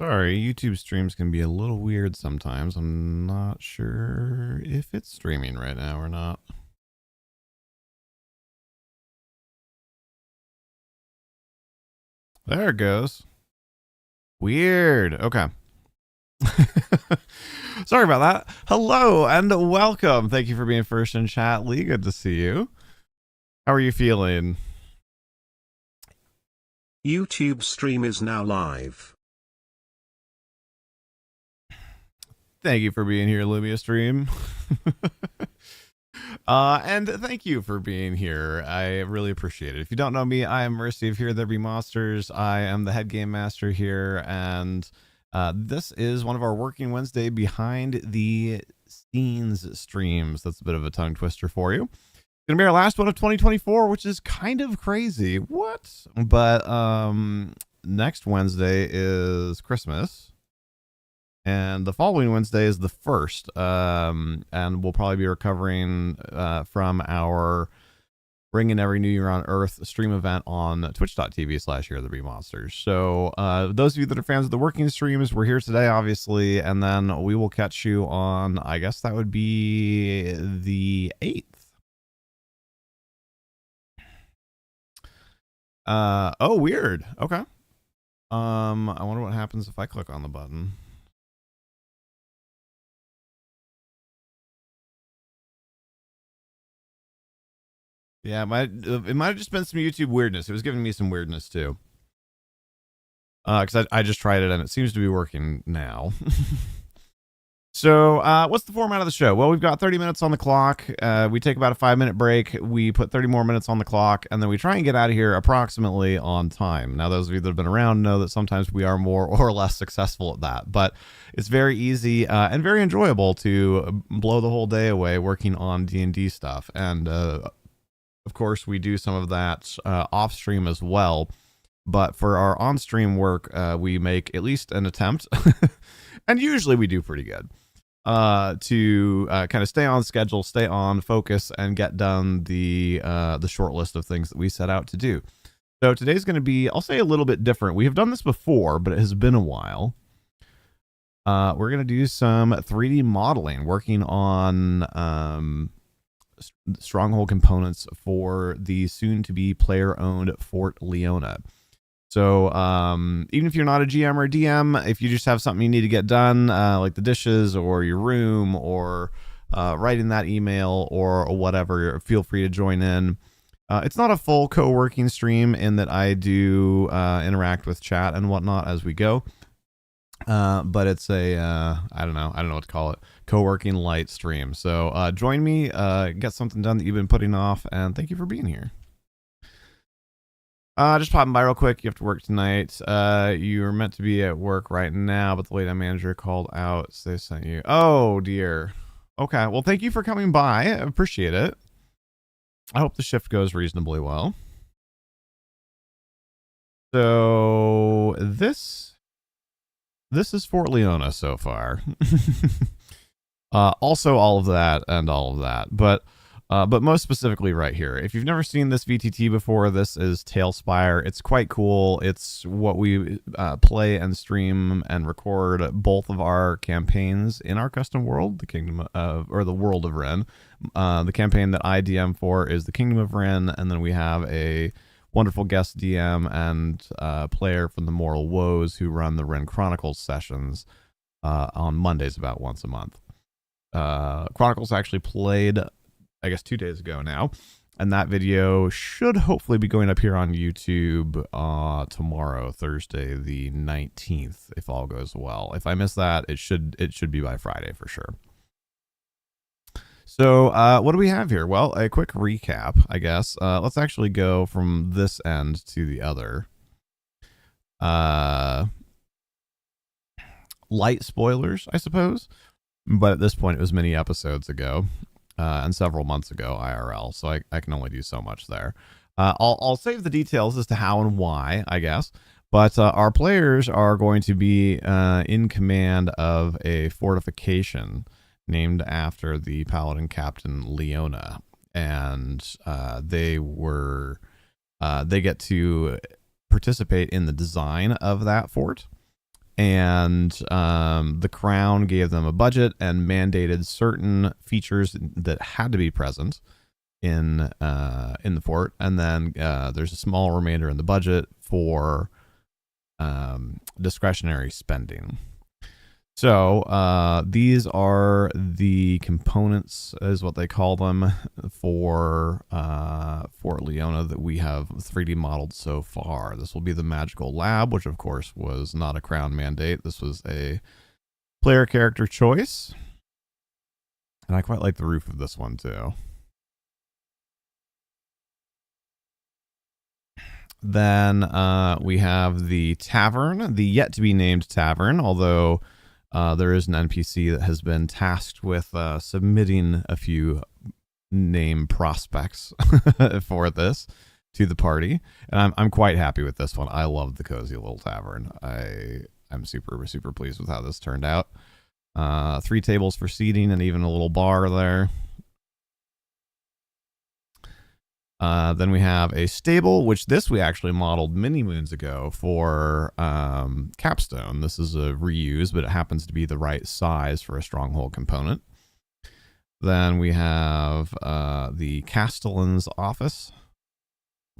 Sorry, YouTube streams can be a little weird sometimes. I'm not sure if it's streaming right now or not. There it goes. Weird. Okay. Sorry about that. Hello and welcome. Thank you for being first in chat, Lee. Good to see you. How are you feeling? YouTube stream is now live. Thank you for being here, Lumia Stream. And thank you for being here. I really appreciate it. If you don't know me, I am Mercy of HereThereBeMonsters. I am the head game master here, and this is one of our working Wednesday behind the scenes streams. That's a bit of a tongue twister for you. It's gonna be our last one of 2024, which is kind of crazy. What? But next Wednesday is Christmas. And the following Wednesday is the 1st, and we'll probably be recovering from our Bringing Every New Year on Earth stream event on twitch.tv/HereThereBeMonsters. So those of you that are fans of the working streams, we're here today, obviously, and then we will catch you on, I guess that would be the 8th. Oh, weird. Okay. I wonder what happens if I click on the button. Yeah, it might have just been some YouTube weirdness. It was giving me some weirdness too. Because I just tried it and it seems to be working now. So, what's the format of the show? Well, we've got 30 minutes on the clock. We take about a 5-minute break. We put 30 more minutes on the clock, and then we try and get out of here approximately on time. Now, those of you that have been around know that sometimes we are more or less successful at that, but it's very easy and very enjoyable to blow the whole day away working on D&D stuff. And of course, we do some of that off stream as well. But for our on stream work, we make at least an attempt, and usually we do pretty good to kind of stay on schedule, stay on focus, and get done the short list of things that we set out to do. So today's going to be, I'll say, a little bit different. We have done this before, but it has been a while. We're going to do some 3D modeling, working on stronghold components for the soon-to-be player-owned Fort Leona. So even if you're not a GM or a DM, if you just have something you need to get done, like the dishes or your room or writing that email or whatever, feel free to join in. It's not a full co-working stream in that I do interact with chat and whatnot as we go. But it's a I don't know what to call it, co-working light stream. So join me, get something done that you've been putting off, and thank you for being here. Just popping by real quick. You have to work tonight. You're meant to be at work right now, but the late night manager called out, so they sent you. Oh dear. Okay, well, thank you for coming by. I appreciate it. I hope the shift goes reasonably well. So this is Fort Leona so far. Also all of that and all of that, but most specifically right here. If you've never seen this VTT before, this is Tailspire. It's quite cool. It's what we play and stream and record both of our campaigns in our custom world, the Kingdom of, or the World of Ren. The campaign that I DM for is the Kingdom of Ren, and then we have a wonderful guest DM and player from the Moral Woes who run the Ren Chronicles sessions on Mondays about once a month. Chronicles actually played, I guess, 2 days ago now, and that video should hopefully be going up here on YouTube tomorrow, Thursday the 19th, if all goes well. If I miss that, it should be by Friday for sure. So what do we have here? Well, a quick recap, I guess. Let's actually go from this end to the other. Light spoilers, I suppose, but at this point it was many episodes ago and several months ago IRL, so I can only do so much there. I'll save the details as to how and why, I guess, but our players are going to be in command of a fortification named after the paladin captain Leona, and they get to participate in the design of that fort And the crown gave them a budget and mandated certain features that had to be present in the fort. And then there's a small remainder in the budget for discretionary spending. So these are the components, is what they call them, for Fort Leona that we have 3D modeled so far. This will be the magical lab, which of course was not a crown mandate. This was a player character choice. And I quite like the roof of this one too. Then we have the tavern, the yet to be named tavern, although there is an NPC that has been tasked with submitting a few name prospects for this to the party, and I'm quite happy with this one. I love the cozy little tavern. I'm super pleased with how this turned out. 3 tables for seating and even a little bar there. Then we have a stable, which we actually modeled many moons ago for Capstone. This is a reuse, but it happens to be the right size for a stronghold component. Then we have the Castellan's office.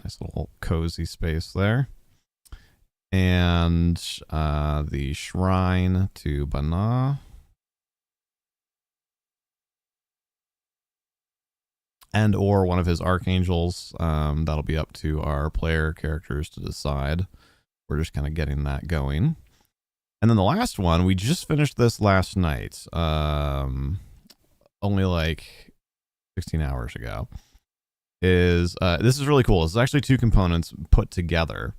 Nice little cozy space there. And the shrine to Bana. And or one of his archangels. That'll be up to our player characters to decide. We're just kind of getting that going. And then the last one, we just finished this last night. Only like 16 hours ago. This is really cool. This is actually 2 components put together.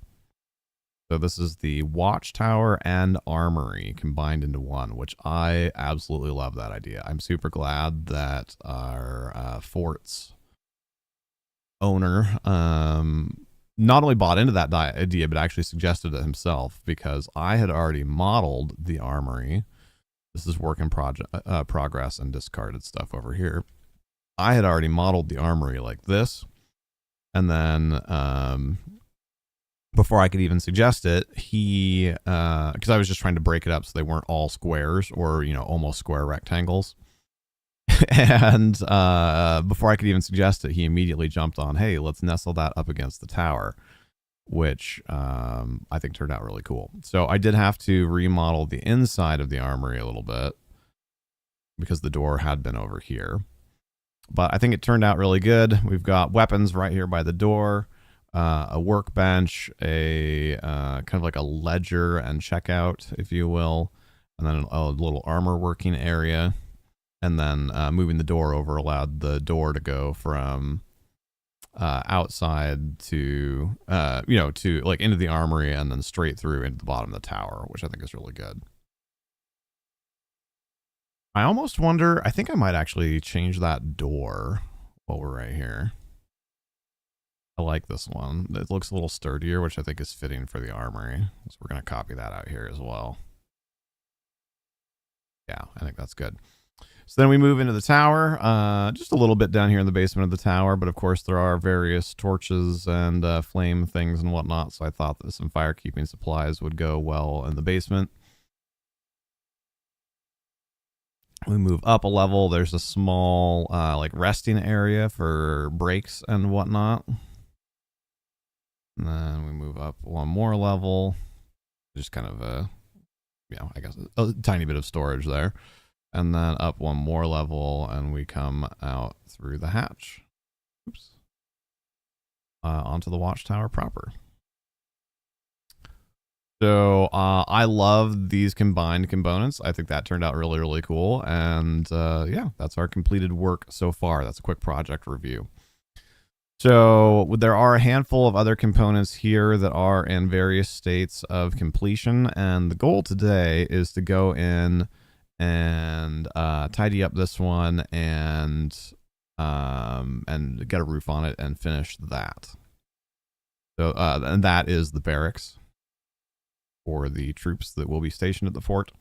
So this is the watchtower and armory combined into one, which I absolutely love that idea. I'm super glad that our fort's owner not only bought into that idea, but actually suggested it himself, because I had already modeled the armory. This is work in progress and discarded stuff over here. I had already modeled the armory like this. And then before I could even suggest it, he, because I was just trying to break it up so they weren't all squares or, almost square rectangles. And before I could even suggest it, he immediately jumped on, hey, let's nestle that up against the tower, which I think turned out really cool. So I did have to remodel the inside of the armory a little bit because the door had been over here. But I think it turned out really good. We've got weapons right here by the door. A workbench, a kind of like a ledger and checkout, if you will, and then a little armor working area, and then moving the door over allowed the door to go from outside to to like into the armory and then straight through into the bottom of the tower, which I think is really good. I almost wonder, I think I might actually change that door while we're right here. I like this one. It looks a little sturdier, which I think is fitting for the armory. So we're going to copy that out here as well. Yeah, I think that's good. So then we move into the tower, just a little bit down here in the basement of the tower. But of course, there are various torches and flame things and whatnot. So I thought that some firekeeping supplies would go well in the basement. We move up a level. There's a small like resting area for breaks and whatnot. And then we move up one more level. Just kind of I guess a tiny bit of storage there. And then up one more level, and we come out through the hatch. Oops. Onto the watchtower proper. So I love these combined components. I think that turned out really, really cool. And yeah, that's our completed work so far. That's a quick project review. So there are a handful of other components here that are in various states of completion. And the goal today is to go in and tidy up this one and get a roof on it and finish that. So and that is the barracks for the troops that will be stationed at the fort.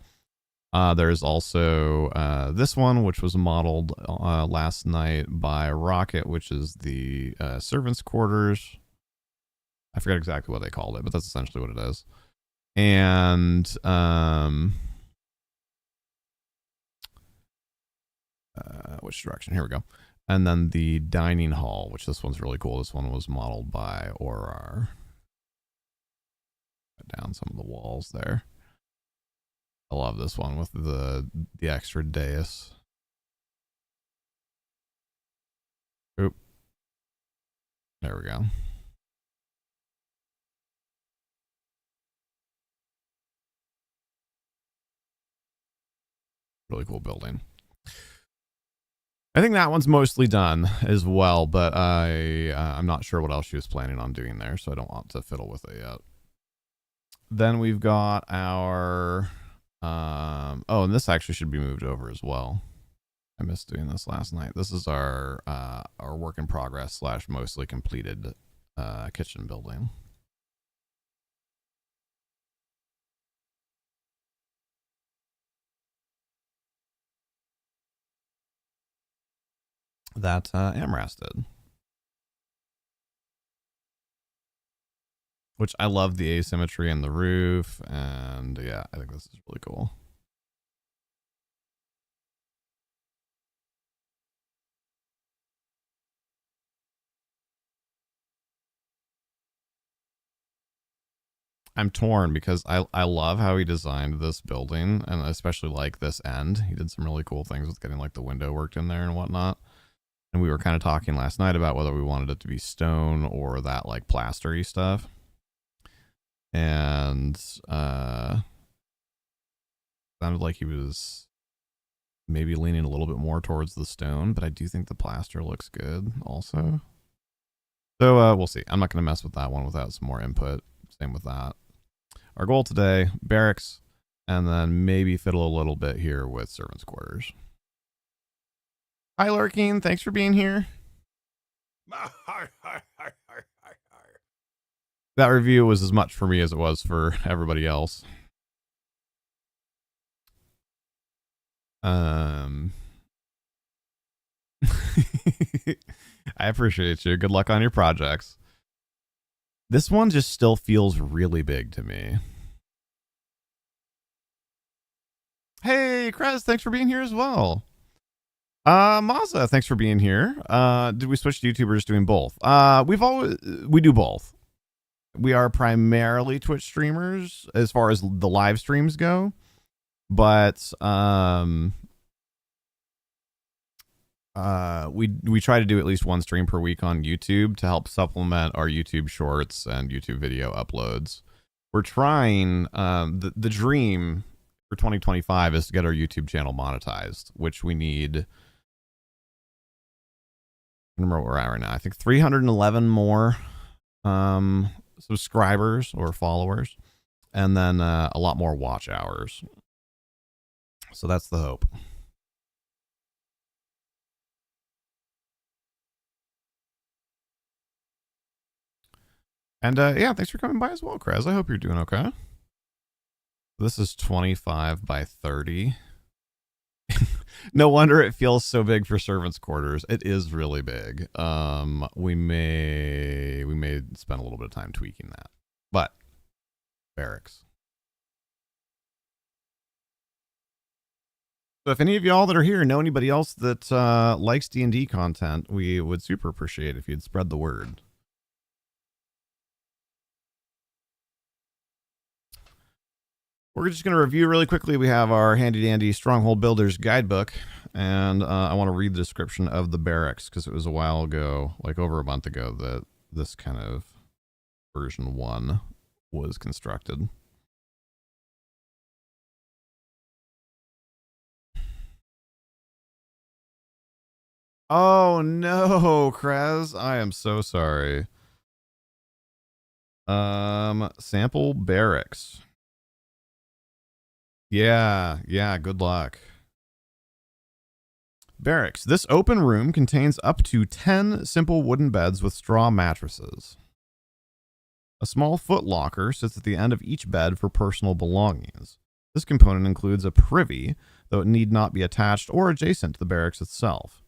There's also this one, which was modeled last night by Rocket, which is the servants' quarters. I forget exactly what they called it, but that's essentially what it is. And which direction? Here we go. And then the dining hall, which this one's really cool. This one was modeled by Orar. Put down some of the walls there. I love this one with the extra dais. Oop. There we go. Really cool building. I think that one's mostly done as well, but I'm not sure what else she was planning on doing there, so I don't want to fiddle with it yet. Then we've got our oh, and this actually should be moved over as well. I missed doing this last night. This is our work in progress / mostly completed kitchen building. That Amras did. Which I love the asymmetry in the roof, and yeah, I think this is really cool. I'm torn because I love how he designed this building, and I especially like this end. He did some really cool things with getting like the window worked in there and whatnot. And we were kind of talking last night about whether we wanted it to be stone or that like plastery stuff. And sounded like he was maybe leaning a little bit more towards the stone, but I do think the plaster looks good also. So we'll see. I'm not going to mess with that one without some more input. Same with that. Our goal today, barracks, and then maybe fiddle a little bit here with servants' quarters. Hi, Lurking. Thanks for being here. That review was as much for me as it was for everybody else. I appreciate you. Good luck on your projects. This one just still feels really big to me. Hey, Krez, thanks for being here as well. Mazza, thanks for being here. Did we switch to YouTube or just doing both? We do both. We are primarily Twitch streamers as far as the live streams go, but we try to do at least one stream per week on YouTube to help supplement our YouTube shorts and YouTube video uploads. We're trying the dream for 2025 is to get our YouTube channel monetized, which we need. I don't remember where we're at right now. I think 311 more subscribers or followers, and then a lot more watch hours. So that's the hope. And yeah, thanks for coming by as well, Krez. I hope you're doing okay. This is 25 by 30. No wonder it feels so big for servants' quarters. It is really big. We may spend a little bit of time tweaking that, but barracks. So if any of y'all that are here know anybody else that likes D&D content, we would super appreciate if you'd spread the word. We're just going to review really quickly. We have our handy dandy Stronghold Builders guidebook, and I want to read the description of the barracks because it was a while ago, like over a month ago, that this kind of version 1 was constructed. Oh no, Krez, I am so sorry. Sample barracks. Yeah, good luck. Barracks. This open room contains up to 10 simple wooden beds with straw mattresses. A small foot locker sits at the end of each bed for personal belongings. This component includes a privy, though it need not be attached or adjacent to the barracks itself.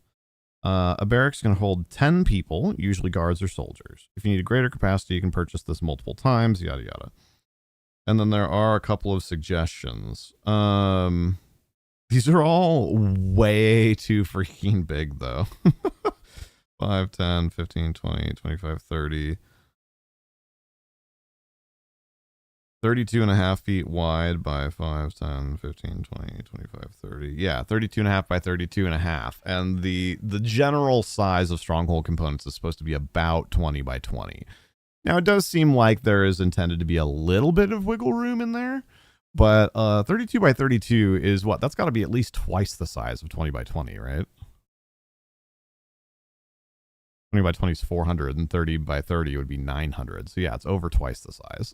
A barracks can hold 10 people, usually guards or soldiers. If you need a greater capacity, you can purchase this multiple times, yada yada. And then there are a couple of suggestions. These are all way too freaking big, though. 5, 10, 15, 20, 25, 30. 32 and a half feet wide by 5, 10, 15, 20, 25, 30. Yeah, 32 and a half by 32 and a half. And the general size of stronghold components is supposed to be about 20 by 20. Now, it does seem like there is intended to be a little bit of wiggle room in there, but 32 by 32 is what? That's got to be at least twice the size of 20 by 20, right? 20 by 20 is 400, and 30 by 30 would be 900. So yeah, it's over twice the size.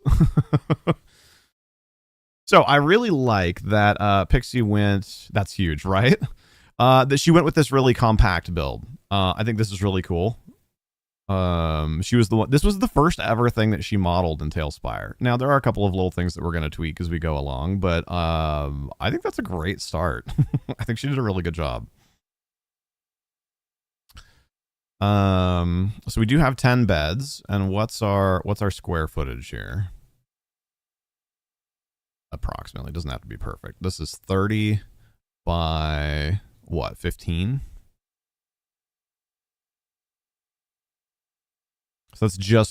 So I really like that Pixie went, that's huge, right? That she went with this really compact build. I think this is really cool. She was the one, this was the first ever thing that she modeled in Tailspire. Now there are a couple of little things that we're going to tweak as we go along, but I think that's a great start. I think she did a really good job. So we do have 10 beds, and what's our square footage here? Approximately, doesn't have to be perfect. This is 30 by what, 15? So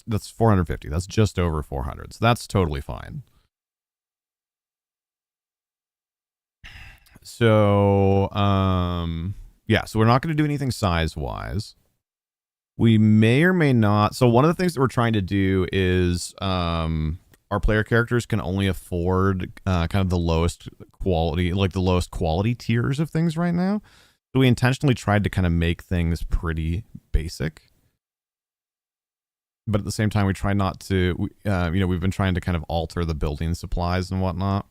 that's 450. That's just over 400. So that's totally fine. So, yeah, so we're not going to do anything size-wise. We may or may not. So one of the things that we're trying to do is our player characters can only afford kind of the lowest quality, like the lowest quality tiers of things right now. So we intentionally tried to kind of make things pretty basic. But at the same time, we try not to, we've been trying to kind of alter the building supplies and whatnot.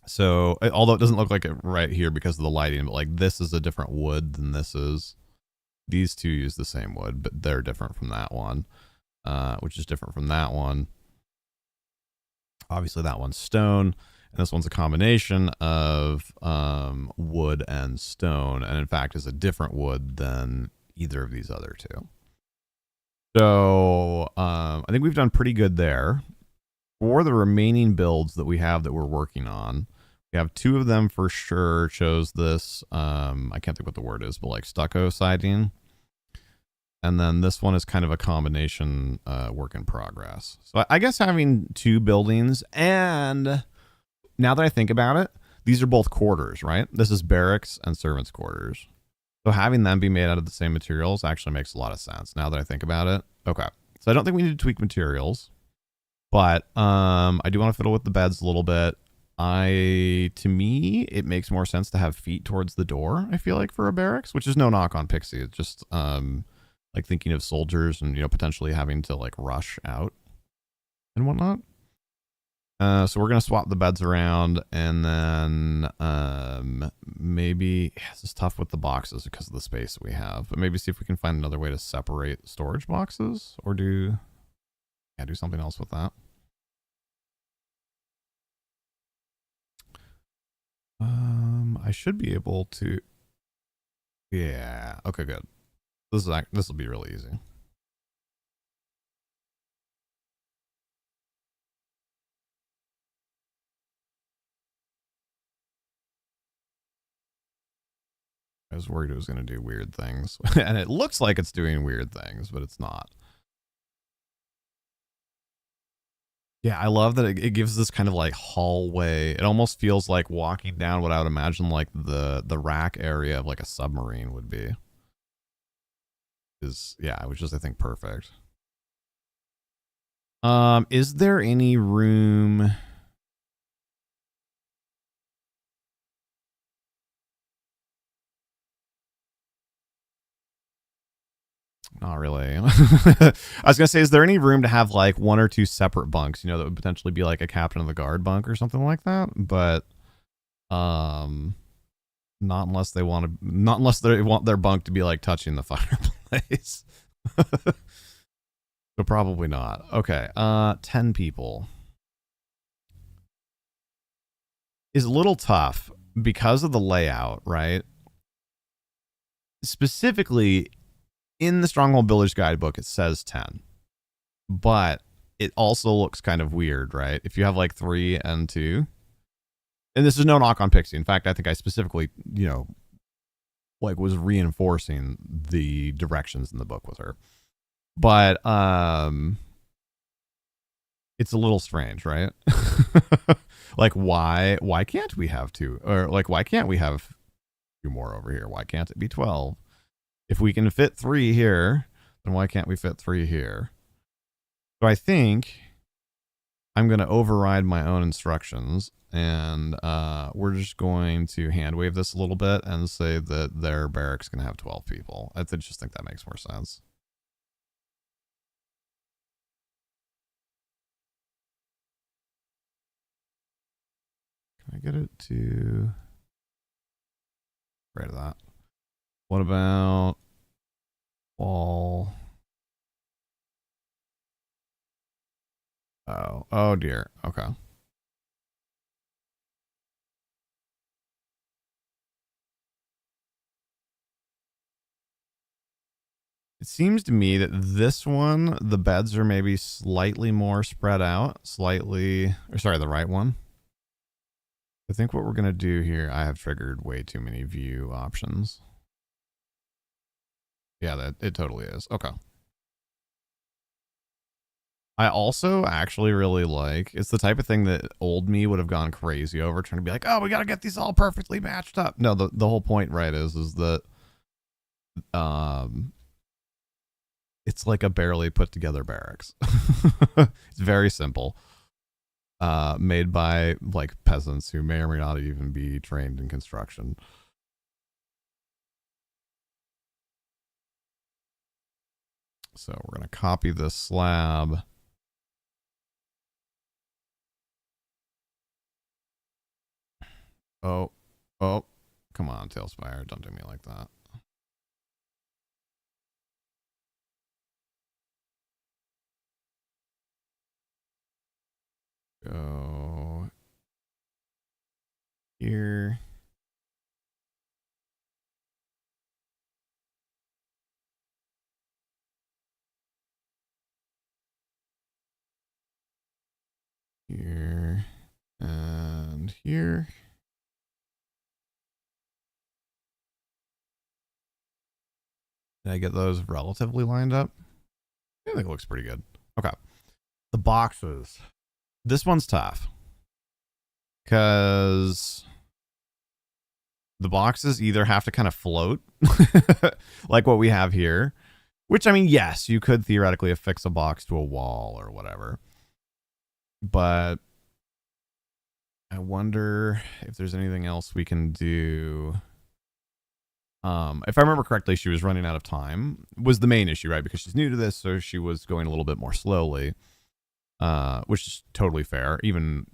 So, although it doesn't look like it right here because of the lighting, but like this is a different wood than this is. These two use the same wood, but they're different from that one, which is different from that one. Obviously, that one's stone, and this one's a combination of wood and stone, and in fact is a different wood than either of these other two. So I think we've done pretty good there. For the remaining builds that we have that we're working on, we have two of them for sure chose this, I can't think what the word is, but like stucco siding. And then this one is kind of a combination work in progress. So I guess having two buildings, and now that I think about it, these are both quarters, right? This is barracks and servants' quarters. So having them be made out of the same materials actually makes a lot of sense now that I think about it. Okay. So I don't think we need to tweak materials, but I do want to fiddle with the beds a little bit. To me, it makes more sense to have feet towards the door, I feel like, for a barracks, which is no knock on Pixie. It's just like thinking of soldiers and, potentially having to like rush out and whatnot. So we're going to swap the beds around, and then maybe this is tough with the boxes because of the space that we have, but maybe see if we can find another way to separate storage boxes, or do something else with that. I should be able to. Yeah. Okay, good. This will be really easy. I was worried it was going to do weird things. And it looks like it's doing weird things, but it's not. Yeah, I love that it gives this kind of like hallway. It almost feels like walking down what I would imagine like the rack area of like a submarine would be. Which is I think perfect. Is there any room? Not really. I was gonna say, is there any room to have like one or two separate bunks? That would potentially be like a captain of the guard bunk or something like that. But, not unless they want their bunk to be like touching the fireplace. So probably not. Okay. 10 people is a little tough because of the layout, right? Specifically, in the Stronghold Builder's Guidebook, it says 10. But it also looks kind of weird, right? If you have like 3 and 2, and this is no knock on Pixie. In fact, I think I specifically, like was reinforcing the directions in the book with her. But it's a little strange, right? Like why can't we have 2? Or like why can't we have 2 more over here? Why can't it be 12? If we can fit 3 here, then why can't we fit 3 here? So I think I'm going to override my own instructions, and we're just going to hand wave this a little bit and say that their barracks can have 12 people. I just think that makes more sense. Can I get it to right of that? What about wall? Oh dear. Okay. It seems to me that this one, the beds are maybe slightly more spread out, the right one. I think what we're going to do here, I have triggered way too many view options. Yeah, it totally is. Okay. I also actually really like, it's the type of thing that old me would have gone crazy over, trying to be like, oh, we got to get these all perfectly matched up. No, the whole point, right, is that it's like a barely put together barracks. It's very simple. Made by like peasants who may or may not even be trained in construction. So we're going to copy this slab. Oh, come on, Tailspire. Don't do me like that. Go here. Here and here. Did I get those relatively lined up? I think it looks pretty good. Okay. The boxes. This one's tough because the boxes either have to kind of float like what we have here, which, I mean, yes, you could theoretically affix a box to a wall or whatever, but I wonder if there's anything else we can do. If I remember correctly, she was running out of time, was the main issue, right? Because she's new to this, so she was going a little bit more slowly, which is totally fair. Even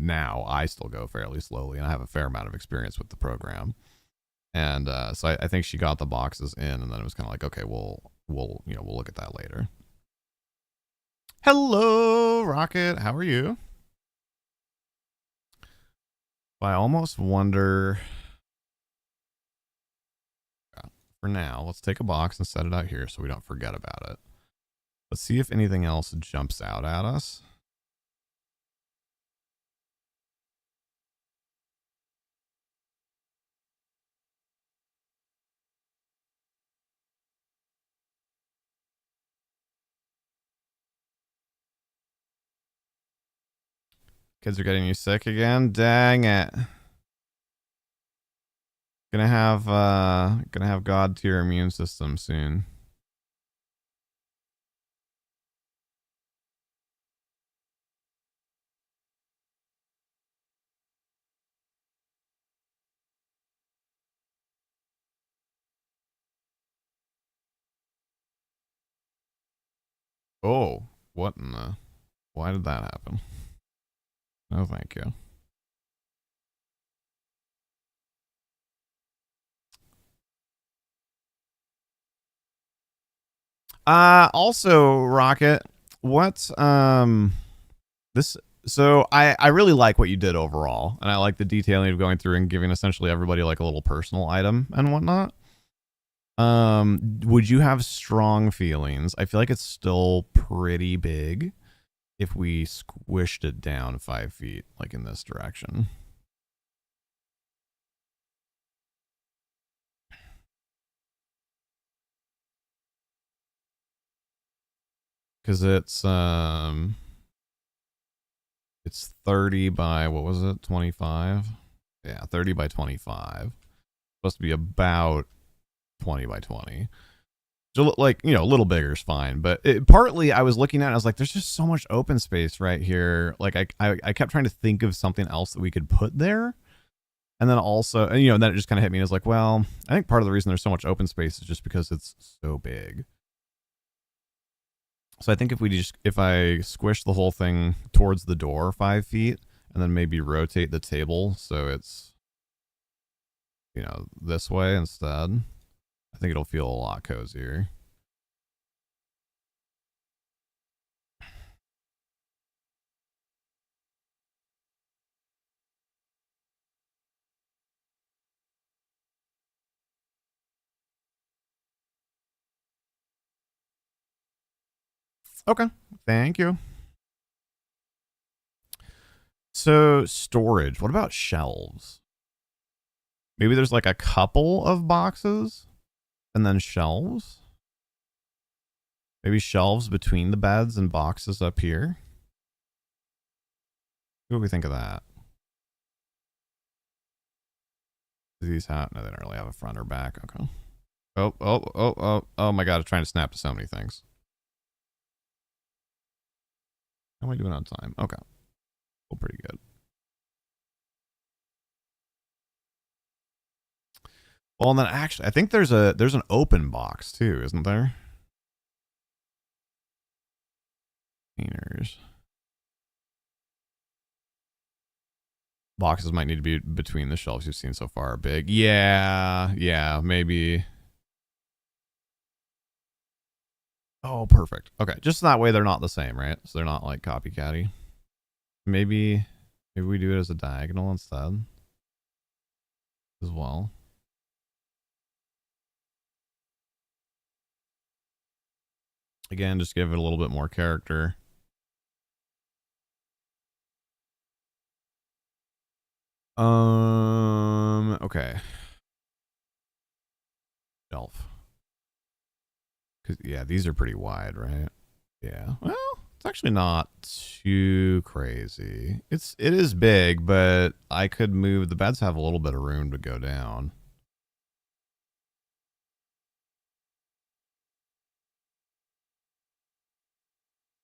now, I still go fairly slowly, and I have a fair amount of experience with the program. And so I think she got the boxes in, and then it was kind of like, okay, we'll look at that later. Hello, Rocket. How are you? I almost wonder. For now, let's take a box and set it out here so we don't forget about it. Let's see if anything else jumps out at us. Kids are getting you sick again? Dang it. Gonna have God tier immune system soon. Oh, what in the... Why did that happen? No, thank you. Also, Rocket, what, this... So I really like what you did overall, and I like the detailing of going through and giving essentially everybody like a little personal item and whatnot. Would you have strong feelings? I feel like it's still pretty big. if we squished it down 5 feet, like in this direction. Because it's 30 by, what was it, 25? Yeah, 30 by 25. Supposed to be about 20 by 20. So, like, you know, a little bigger is fine. But partly I was looking at it, I was like, there's just so much open space right here. Like, I kept trying to think of something else that we could put there. And then also, and, you know, then it just kind of hit me. I was like, well, I think part of the reason there's so much open space is just because it's so big. So I think if I squish the whole thing towards the door 5 feet and then maybe rotate the table so it's, you know, this way instead, I think it'll feel a lot cozier. Okay, thank you. So storage, what about shelves? Maybe there's like a couple of boxes and then shelves. Maybe shelves between the beds and boxes up here. What do we think of that? Do these have, no, they don't really have a front or back. Okay. Oh my God, I'm trying to snap to so many things. How am I doing on time? Okay. Well, pretty good. Well, and then actually, I think there's an open box too, isn't there? Cleaners. Boxes might need to be between the shelves you've seen so far are big. Yeah, maybe. Oh, perfect. Okay, just that way they're not the same, right? So they're not like copycatty. Maybe we do it as a diagonal instead as well. Again, just give it a little bit more character. Okay. Shelf. Cause yeah, these are pretty wide, right? Yeah. Well, it's actually not too crazy. It is big, but I could move, the beds have a little bit of room to go down.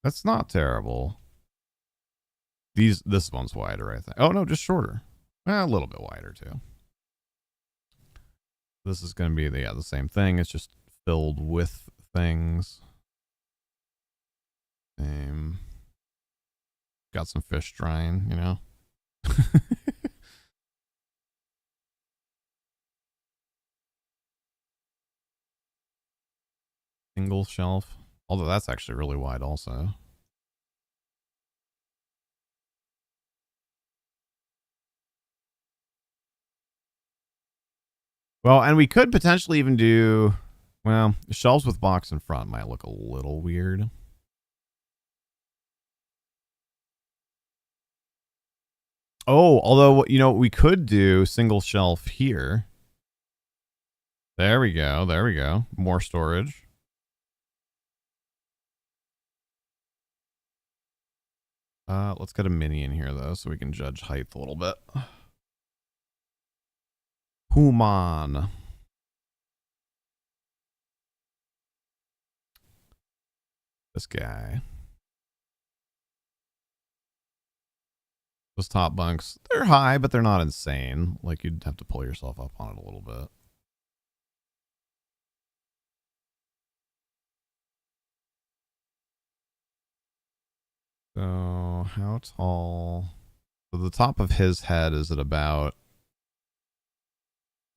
That's not terrible. This one's wider, I think. Oh no, just shorter. A little bit wider too. This is going to be the same thing. It's just filled with things. Got some fish drying, you know. Single shelf. Although that's actually really wide also. Well, and we could potentially even do, well, shelves with box in front might look a little weird. Oh, although, you know, we could do single shelf here. There we go. There we go. More storage. Let's get a mini in here, though, so we can judge height a little bit. Human. This guy. Those top bunks, they're high, but they're not insane. Like, you'd have to pull yourself up on it a little bit. So, how tall? So, the top of his head is at about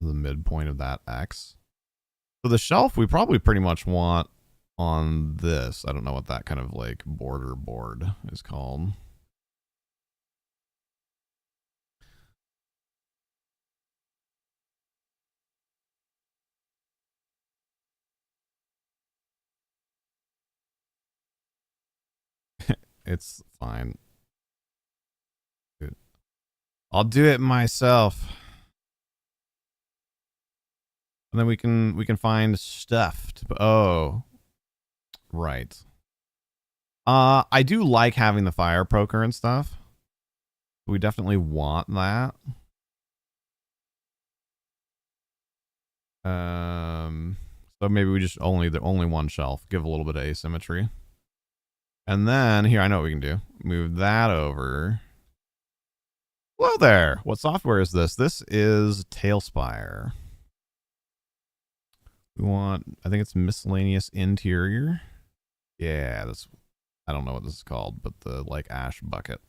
the midpoint of that X. So, the shelf we probably pretty much want on this. I don't know what that kind of like border board is called. It's fine. Dude. I'll do it myself. And then we can find stuff to, oh, right. I do like having the fire poker and stuff. We definitely want that. So maybe we just only one shelf, give a little bit of asymmetry. And then here, I know what we can do. Move that over. Hello there. What software is this? This is Tailspire. We want, I think it's miscellaneous interior. Yeah, that's, I don't know what this is called, but the like ash bucket.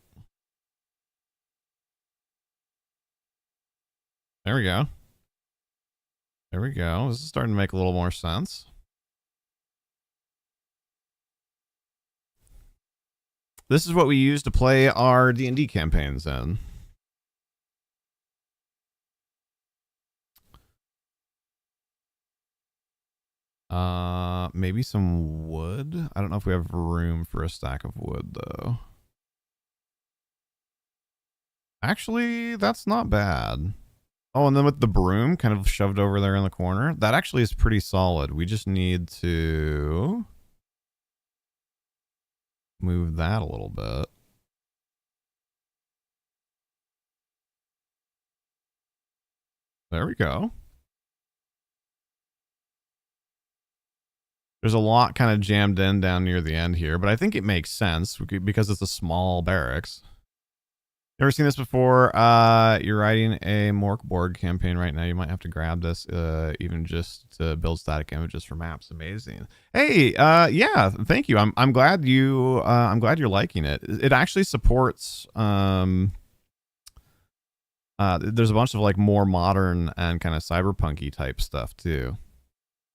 There we go. There we go. This is starting to make a little more sense. This is what we use to play our D&D campaigns in. Maybe some wood. I don't know if we have room for a stack of wood though. Actually, that's not bad. Oh, and then with the broom kind of shoved over there in the corner, that actually is pretty solid. We just need to move that a little bit. There we go. There's a lot kind of jammed in down near the end here, but I think it makes sense because it's a small barracks. Never seen this before. You're writing a Mork board campaign right now. You might have to grab this, even just to build static images for maps. Amazing. Hey, yeah, thank you. I'm glad you. I'm glad you're liking it. It actually supports. There's a bunch of like more modern and kind of cyberpunky type stuff too.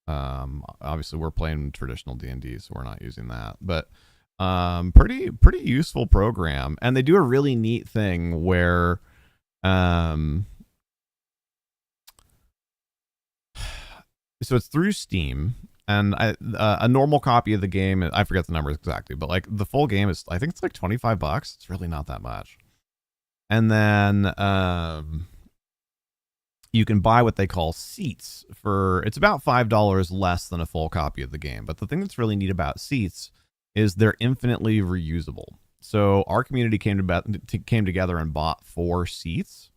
Obviously we're playing traditional D&D, so we're not using that, but pretty useful program. And they do a really neat thing where so it's through Steam, and a normal copy of the game, I forget the numbers exactly, but like the full game is, I think it's like $25. It's really not that much. And then you can buy what they call seats for, it's about $5 less than a full copy of the game. But the thing that's really neat about seats is they're infinitely reusable. So our community came together and bought 4 seats.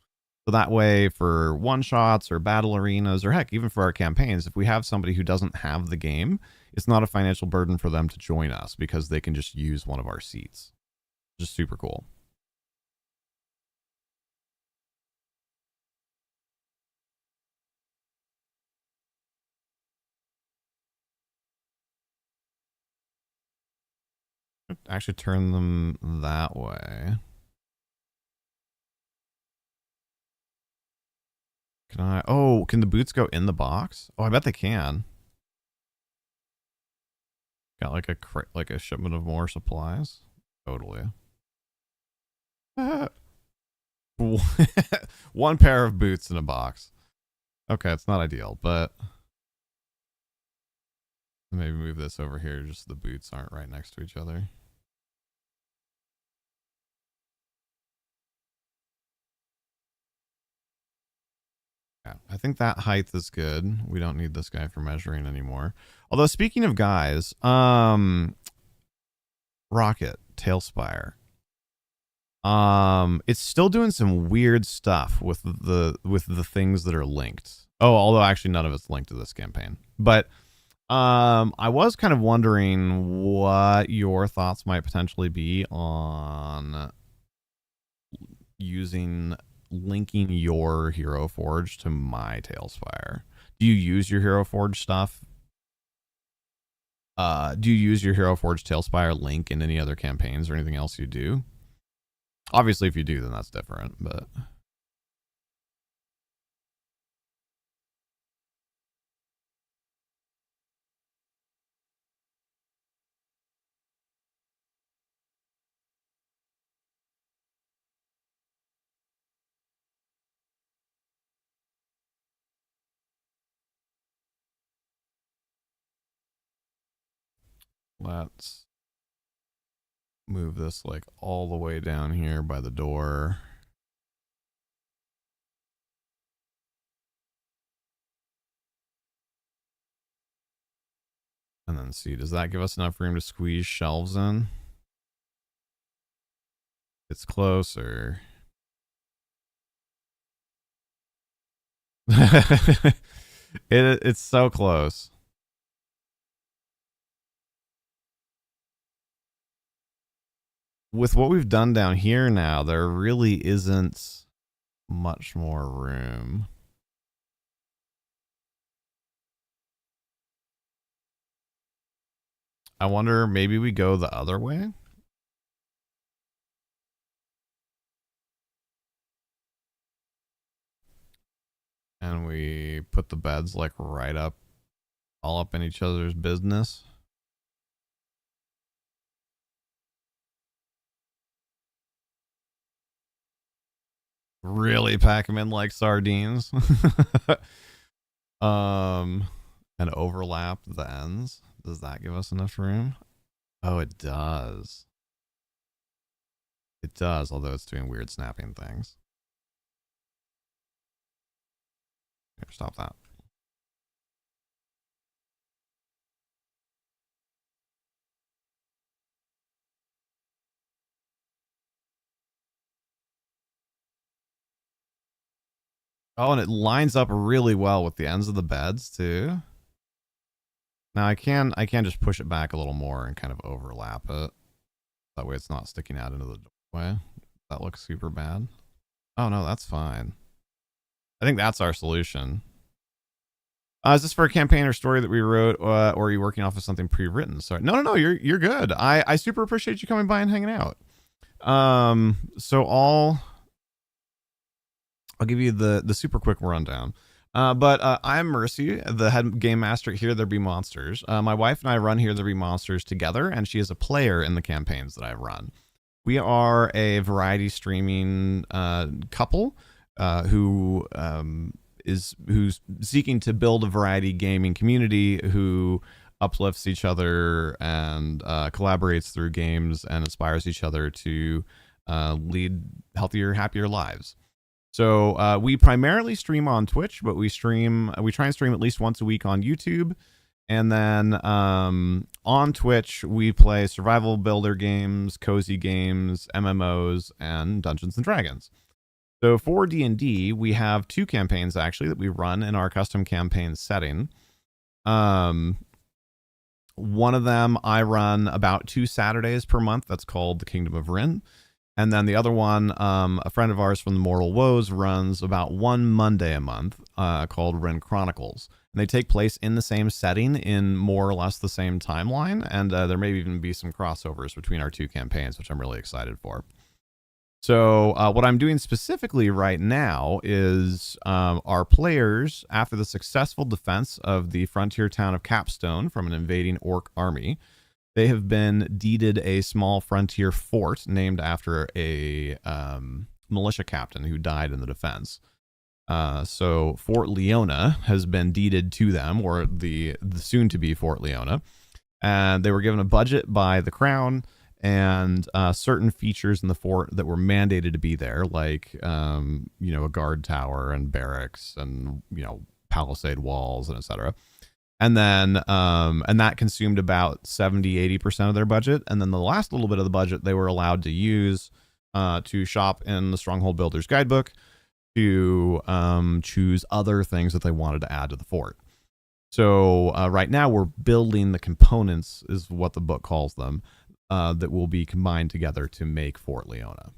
So that way for one shots or battle arenas, or heck, even for our campaigns, if we have somebody who doesn't have the game, it's not a financial burden for them to join us because they can just use one of our seats. Just super cool. Actually turn them that way. Can I? Oh, can the boots go in the box? Oh, I bet they can. Got like a shipment of more supplies. Totally. One pair of boots in a box. Okay, it's not ideal, but maybe move this over here just so the boots aren't right next to each other. Yeah, I think that height is good. We don't need this guy for measuring anymore. Although speaking of guys, Rocket, Tailspire. It's still doing some weird stuff with the things that are linked. Oh, although actually none of it's linked to this campaign. But I was kind of wondering what your thoughts might potentially be on linking your Hero Forge to my Tailspire. Do you use your Hero Forge stuff? Do you use your Hero Forge Tailspire link in any other campaigns or anything else you do? Obviously, if you do, then that's different, but let's move this like all the way down here by the door. And then see, does that give us enough room to squeeze shelves in? It's closer. It's so close. With what we've done down here now, there really isn't much more room. I wonder, maybe we go the other way? And we put the beds like right up, all up in each other's business. Really pack them in like sardines. And overlap the ends. Does that give us enough room? Oh, it does. It does, although it's doing weird snapping things. Here, stop that. Oh, and it lines up really well with the ends of the beds too. Now I can just push it back a little more and kind of overlap it. That way it's not sticking out into the doorway. That looks super bad. Oh no, that's fine. I think that's our solution. Is this for a campaign or story that we wrote, or are you working off of something pre-written? Sorry, no, you're good. I super appreciate you coming by and hanging out. So I'll give you the super quick rundown. But I'm Mercy, the head game master at HereThereBeMonsters. My wife and I run HereThereBeMonsters together, and she is a player in the campaigns that I run. We are a variety streaming couple who's seeking to build a variety gaming community, who uplifts each other and collaborates through games and inspires each other to lead healthier, happier lives. So we primarily stream on Twitch, but we try and stream at least once a week on YouTube. And then on Twitch, we play survival builder games, cozy games, MMOs, and Dungeons and Dragons. So for D&D, we have two campaigns actually that we run in our custom campaign setting. One of them I run about 2 Saturdays per month. That's called the Kingdom of Rin. And then the other one, a friend of ours from the Mortal Woes runs about 1 Monday a month called Rin Chronicles. And they take place in the same setting in more or less the same timeline. And there may even be some crossovers between our two campaigns, which I'm really excited for. So what I'm doing specifically right now is our players, after the successful defense of the frontier town of Capstone from an invading orc army, they have been deeded a small frontier fort named after a militia captain who died in the defense. So Fort Leona has been deeded to them, or the soon-to-be Fort Leona. And they were given a budget by the crown and certain features in the fort that were mandated to be there, like a guard tower and barracks and palisade walls and etc. And then and that consumed about 70-80% of their budget. And then the last little bit of the budget they were allowed to use to shop in the Stronghold Builder's Guidebook to choose other things that they wanted to add to the fort. So right now we're building the components, is what the book calls them, that will be combined together to make Fort Leona.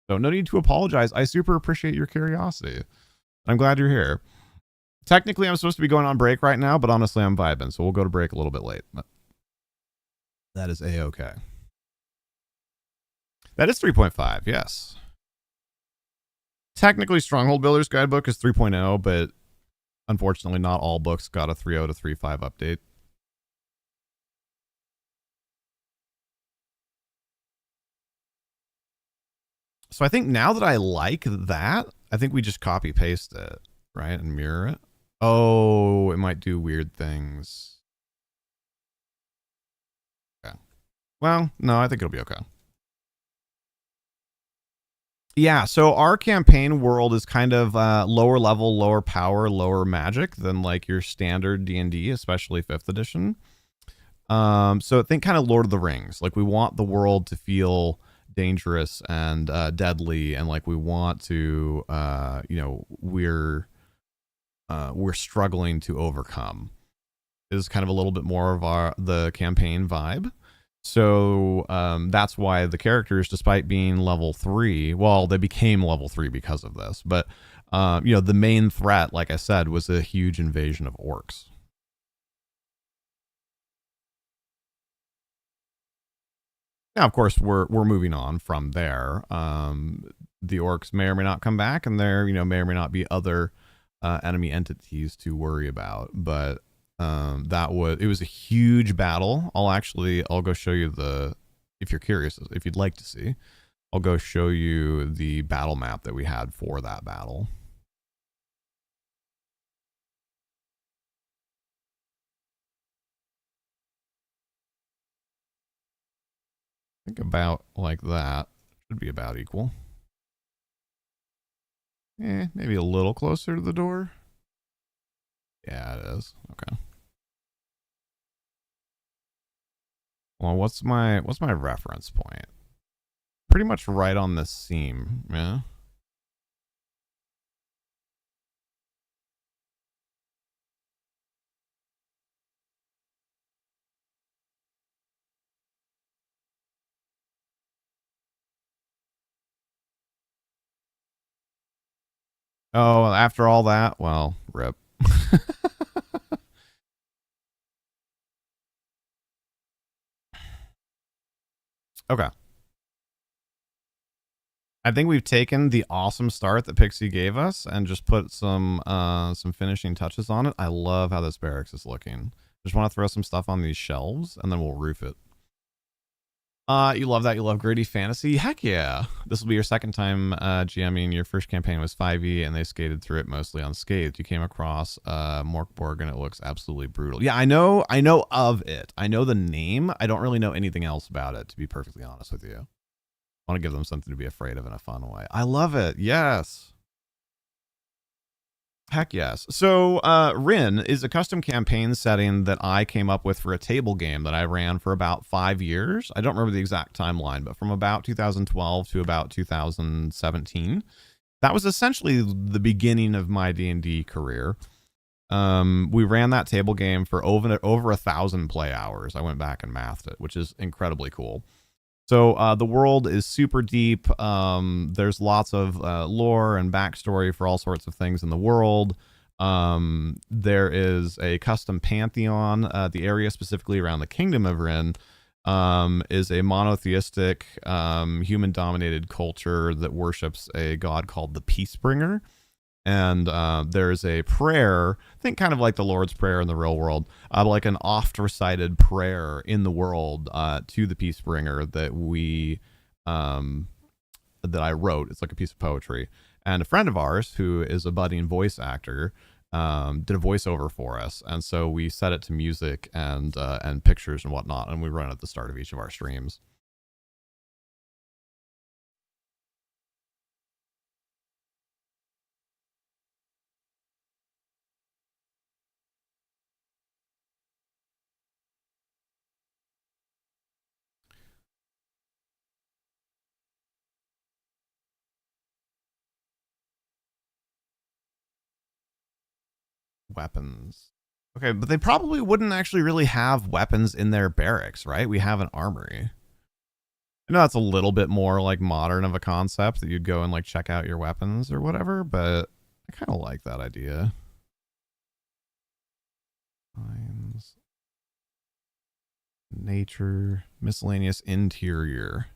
So no need to apologize. I super appreciate your curiosity. I'm glad you're here. Technically, I'm supposed to be going on break right now, but honestly, I'm vibing, so we'll go to break a little bit late. That is A-okay. That is 3.5, yes. Technically, Stronghold Builder's Guidebook is 3.0, but unfortunately, not all books got a 3.0 to 3.5 update. So I think now that I like that, I think we just copy paste it, right? And mirror it. Oh, it might do weird things. Okay. Well, no, I think it'll be okay. Yeah, so our campaign world is kind of lower level, lower power, lower magic than like your standard D&D, especially 5th edition. So think kind of Lord of the Rings. Like we want the world to feel dangerous and deadly, and like we want to, we're struggling to overcome. Is kind of a little bit more of the campaign vibe. So that's why the characters, despite being level 3, well, they became level 3 because of this. But the main threat, like I said, was a huge invasion of orcs. Now, of course, we're moving on from there. The orcs may or may not come back, and there may or may not be other enemy entities to worry about. But it was a huge battle. I'll go show you if you're curious, if you'd like to see, I'll go show you the battle map that we had for that battle. Think about like that. Should be about equal. Maybe a little closer to the door. Yeah, it is. Okay. Well, what's my reference point? Pretty much right on this seam, yeah. Oh, after all that, well, rip. Okay. I think we've taken the awesome start that Pixie gave us and just put some finishing touches on it. I love how this barracks is looking. Just want to throw some stuff on these shelves and then we'll roof it. You love that. You love gritty fantasy. Heck yeah. This will be your second time GMing. Your first campaign was 5e and they skated through it mostly unscathed. You came across Morkborg and it looks absolutely brutal. Yeah, I know of it. I know the name. I don't really know anything else about it, to be perfectly honest with you. I want to give them something to be afraid of in a fun way. I love it. Yes. Heck yes. So Rin is a custom campaign setting that I came up with for a table game that I ran for about 5 years. I don't remember the exact timeline, but from about 2012 to about 2017. That was essentially the beginning of my D&D career. We ran that table game for over 1,000 play hours. I went back and mathed it, which is incredibly cool. So the world is super deep. There's lots of lore and backstory for all sorts of things in the world. There is a custom pantheon. The area specifically around the Kingdom of Rin is a monotheistic, human-dominated culture that worships a god called the Peacebringer. And there's a prayer, think kind of like the Lord's Prayer in the real world, like an oft recited prayer in the world to the Peacebringer that I wrote. It's like a piece of poetry. And a friend of ours who is a budding voice actor did a voiceover for us, and so we set it to music and pictures and whatnot, and we run it at the start of each of our streams. Weapons. Okay, but they probably wouldn't actually really have weapons in their barracks, right? We have an armory. I know that's a little bit more like modern of a concept that you'd go and like check out your weapons or whatever, but I kind of like that idea. Mines, nature, miscellaneous interior.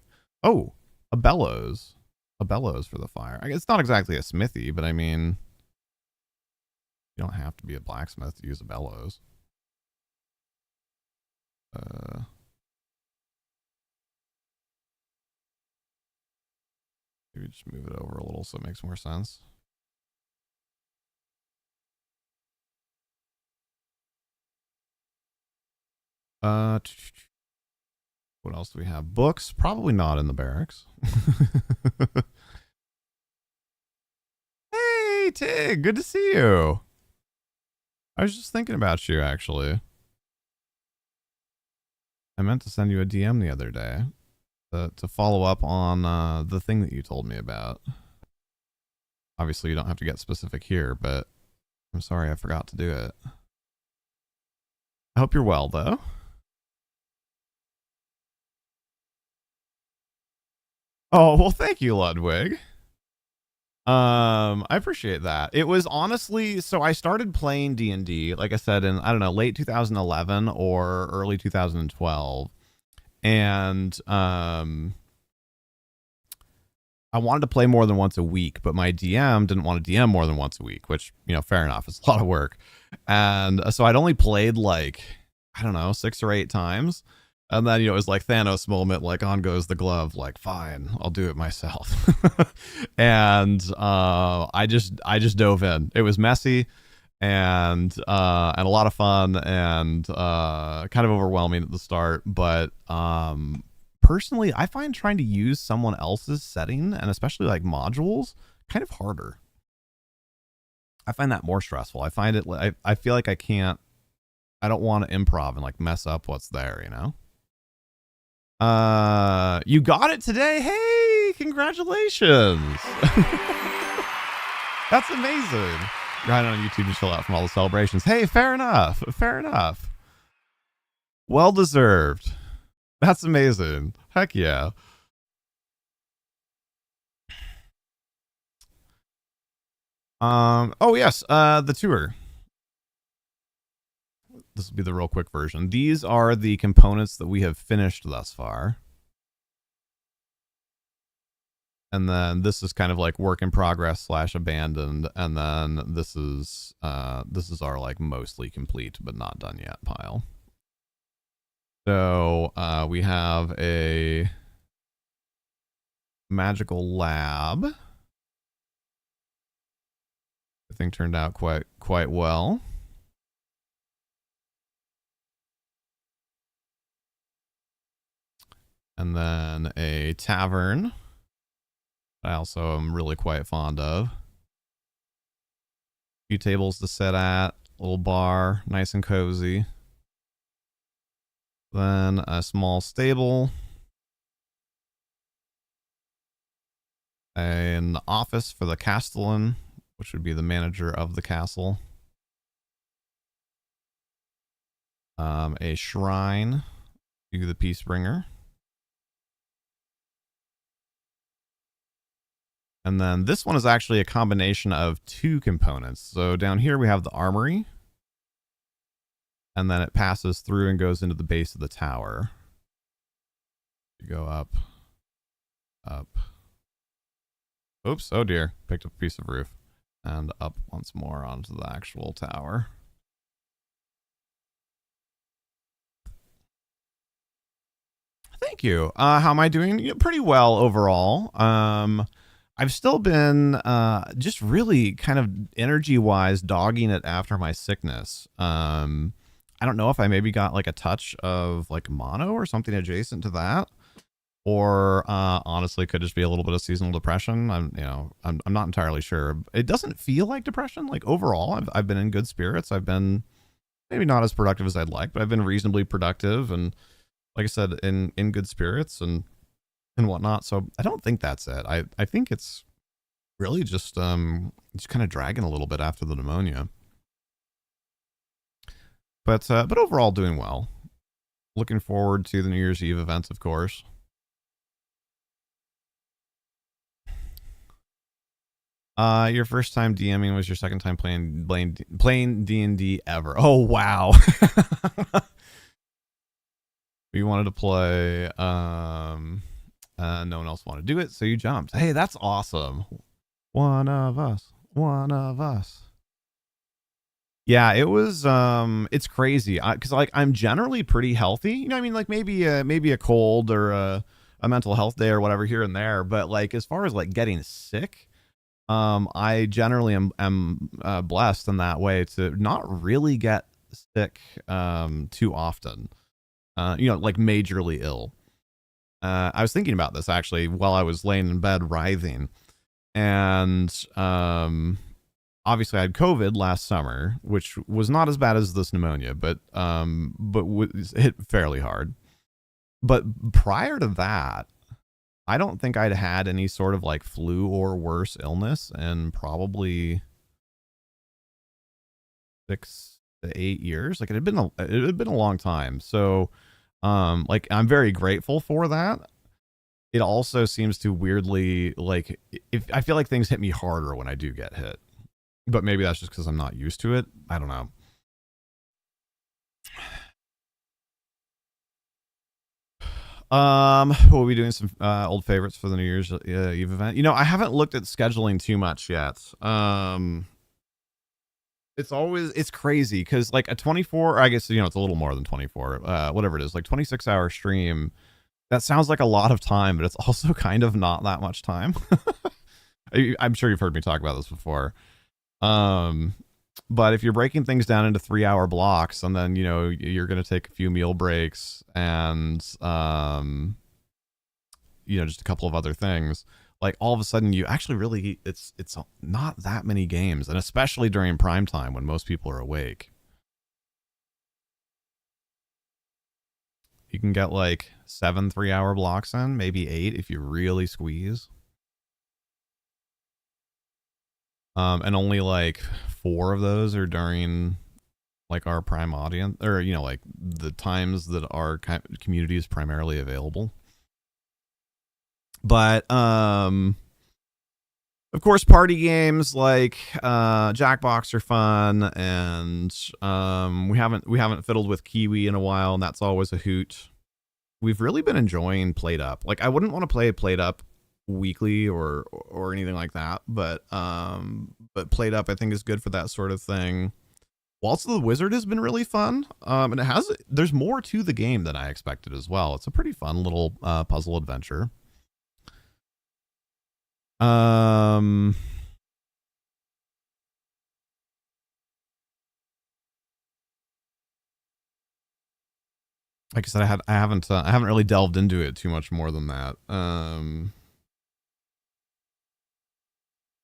Oh, a bellows. A bellows for the fire. I guess it's not exactly a smithy, but I mean, you don't have to be a blacksmith to use a bellows. Maybe just move it over a little so it makes more sense. What else do we have? Books? Probably not in the barracks. Tig, good to see you. I was just thinking about you, actually. I meant to send you a DM the other day to follow up on the thing that you told me about. Obviously, you don't have to get specific here, but I'm sorry I forgot to do it. I hope you're well, though. Oh, well, thank you, Ludwig. I appreciate that. It was honestly, so I started playing D&D, like I said, in, I don't know, late 2011 or early 2012. And I wanted to play more than once a week, but my DM didn't want to DM more than once a week, which, you know, fair enough. It's a lot of work. And so I'd only played like, I don't know, 6 or 8 times. And then, you know, it was like Thanos moment, like on goes the glove, like, fine, I'll do it myself. And I just dove in. It was messy and a lot of fun and kind of overwhelming at the start. But personally, I find trying to use someone else's setting and especially like modules kind of harder. I find that more stressful. I find it, I feel like I don't want to improv and like mess up what's there, you know? You got it today. Hey, congratulations. That's amazing. Right on YouTube to chill out from all the celebrations. Hey, fair enough. Fair enough. Well deserved. That's amazing. Heck yeah. Oh yes, the tour. This will be the real quick version. These are the components that we have finished thus far. And then this is kind of like work in progress / abandoned. And then this is our like mostly complete but not done yet pile. So we have a magical lab. I think turned out quite well. And then a tavern. I also am really quite fond of. A few tables to sit at, little bar, nice and cozy. Then a small stable. An office for the castellan, which would be the manager of the castle. A shrine to the Peacebringer. And then this one is actually a combination of 2 components. So down here we have the armory. And then it passes through and goes into the base of the tower. You go up. Oops, oh dear. Picked up a piece of roof. And up once more onto the actual tower. Thank you. How am I doing? Pretty well overall. I've still been just really kind of energy-wise dogging it after my sickness. I don't know if I maybe got like a touch of like mono or something adjacent to that, or honestly could just be a little bit of seasonal depression. I'm not entirely sure. It doesn't feel like depression. Like overall, I've been in good spirits. I've been maybe not as productive as I'd like, but I've been reasonably productive and, like I said, in good spirits and whatnot. So I don't think that's it. I think it's really just kind of dragging a little bit after the pneumonia. But overall doing well. Looking forward to the New Year's Eve events, of course. Your first time DMing was your second time playing D&D ever. Oh wow. We wanted to play. No one else wanted to do it, so you jumped. Hey, that's awesome. One of us. Yeah, it was. It's crazy because like I'm generally pretty healthy. You know, I mean, like maybe a cold or a mental health day or whatever here and there. But like as far as like getting sick, I generally am blessed in that way to not really get sick too often. You know, like majorly ill. I was thinking about this actually while I was laying in bed writhing, and obviously I had COVID last summer, which was not as bad as this pneumonia, but hit fairly hard. But prior to that, I don't think I'd had any sort of like flu or worse illness in probably 6 to 8 years. Like it had been a long time. So like I'm very grateful for that. It also seems to weirdly, like, if I feel like things hit me harder when I do get hit, but maybe that's just because I'm not used to it. I don't know. We'll be doing some old favorites for the New Year's Eve event. You know, I haven't looked at scheduling too much yet. It's crazy because like a 24, I guess, you know, it's a little more than 24, whatever it is, like 26-hour stream. That sounds like a lot of time, but it's also kind of not that much time. I'm sure you've heard me talk about this before. But if you're breaking things down into 3-hour blocks, and then, you know, you're going to take a few meal breaks and, you know, just a couple of other things, like all of a sudden you actually really, it's not that many games. And especially during prime time when most people are awake, you can get like 7 3-hour blocks in, maybe 8 if you really squeeze. And only like 4 of those are during like our prime audience, or, you know, like the times that our community is primarily available. But of course, party games like Jackbox are fun, and we haven't fiddled with Kiwi in a while, and that's always a hoot. We've really been enjoying Played Up. Like I wouldn't want to play Played Up weekly or anything like that, but Played Up I think is good for that sort of thing. Waltz of the Wizard has been really fun, and there's more to the game than I expected as well. It's a pretty fun little puzzle adventure. Like I said, I haven't really delved into it too much more than that.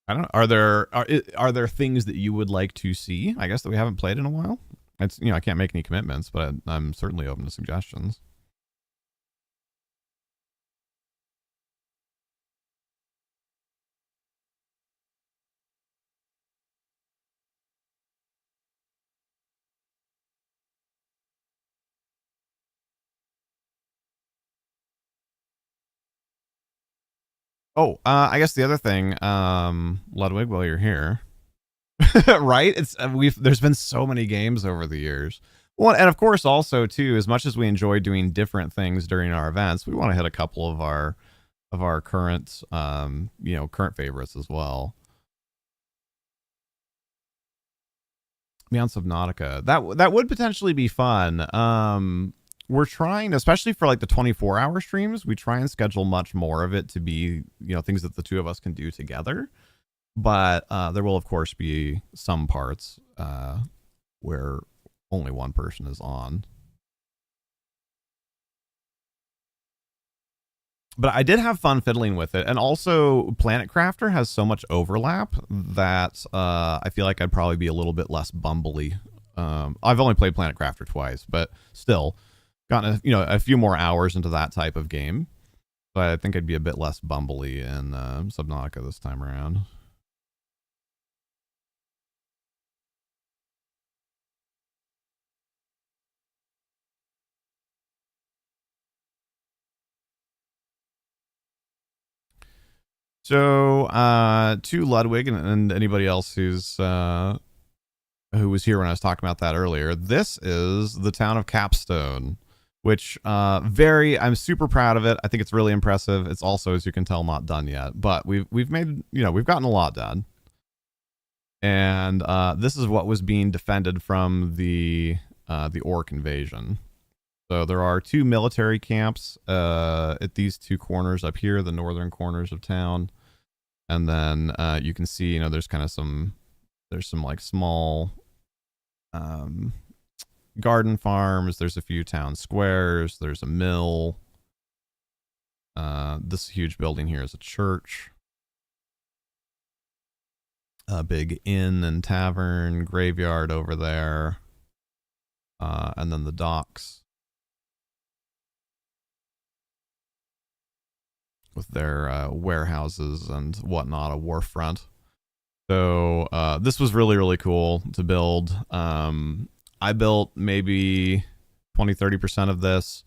I don't know. Are there things that you would like to see, I guess, that we haven't played in a while? It's, you know, I can't make any commitments, but I'm certainly open to suggestions. Oh, I guess the other thing, Ludwig, while you're here, right? It's there's been so many games over the years. Well, and of course, also too, as much as we enjoy doing different things during our events, we want to hit a couple of our current, you know, current favorites as well. Beyond Subnautica, that would potentially be fun. We're trying, especially for like the 24-hour streams, we try and schedule much more of it to be, you know, things that the two of us can do together. But there will of course be some parts where only one person is on. But I did have fun fiddling with it, and also Planet Crafter has so much overlap that I feel like I'd probably be a little bit less bumbly. I've only played Planet Crafter twice, but still gotten a few more hours into that type of game. But I think I'd be a bit less bumbly in Subnautica this time around. So to Ludwig and anybody else who was here when I was talking about that earlier, this is the town of Capstone, which I'm super proud of it. I think it's really impressive. It's also, as you can tell, not done yet, but we've made, we've gotten a lot done. And this is what was being defended from the orc invasion. So there are 2 military camps at these 2 corners up here, the northern corners of town. And then you can see, there's kind of some like small garden farms. There's a few town squares. There's a mill. This huge building here is a church. A big inn and tavern, graveyard over there, and then the docks with their warehouses and whatnot, a wharf front. So this was really, really cool to build. I built maybe 20-30% of this.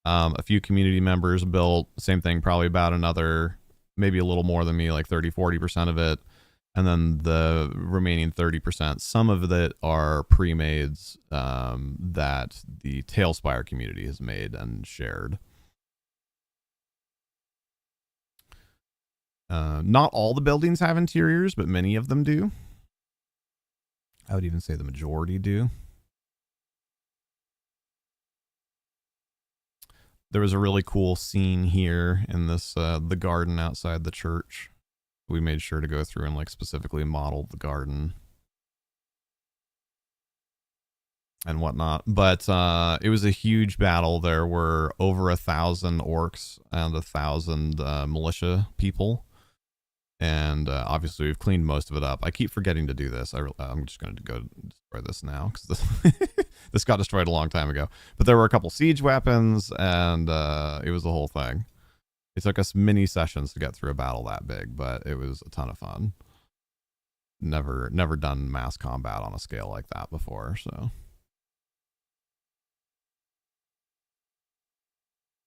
A few community members built the same thing, probably about another, maybe a little more than me, like 30-40% of it. And then the remaining 30%, some of it are pre-mades that the Tailspire community has made and shared. Not all the buildings have interiors, but many of them do. I would even say the majority do. There was a really cool scene here in this the garden outside the church. We made sure to go through and like specifically model the garden and whatnot. But it was a huge battle. There were over 1,000 orcs and 1,000 militia people. And obviously we've cleaned most of it up. I keep forgetting to do this. I'm just going to go destroy this now because this got destroyed a long time ago. But there were a couple siege weapons, and it was the whole thing. It took us many sessions to get through a battle that big, but it was a ton of fun. Never done mass combat on a scale like that before, so.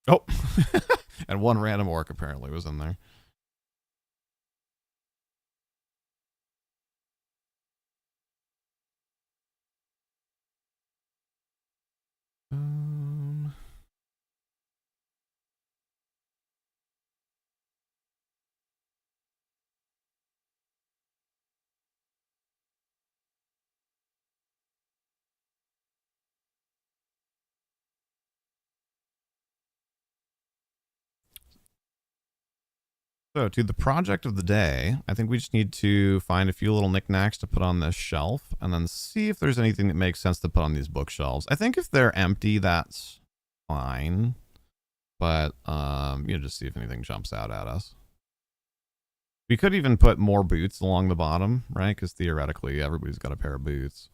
Oh, and one random orc apparently was in there. So, to the project of the day, I think we just need to find a few little knickknacks to put on this shelf and then see if there's anything that makes sense to put on these bookshelves. I think if they're empty, that's fine. But, just see if anything jumps out at us. We could even put more boots along the bottom, right? Because theoretically, everybody's got a pair of boots.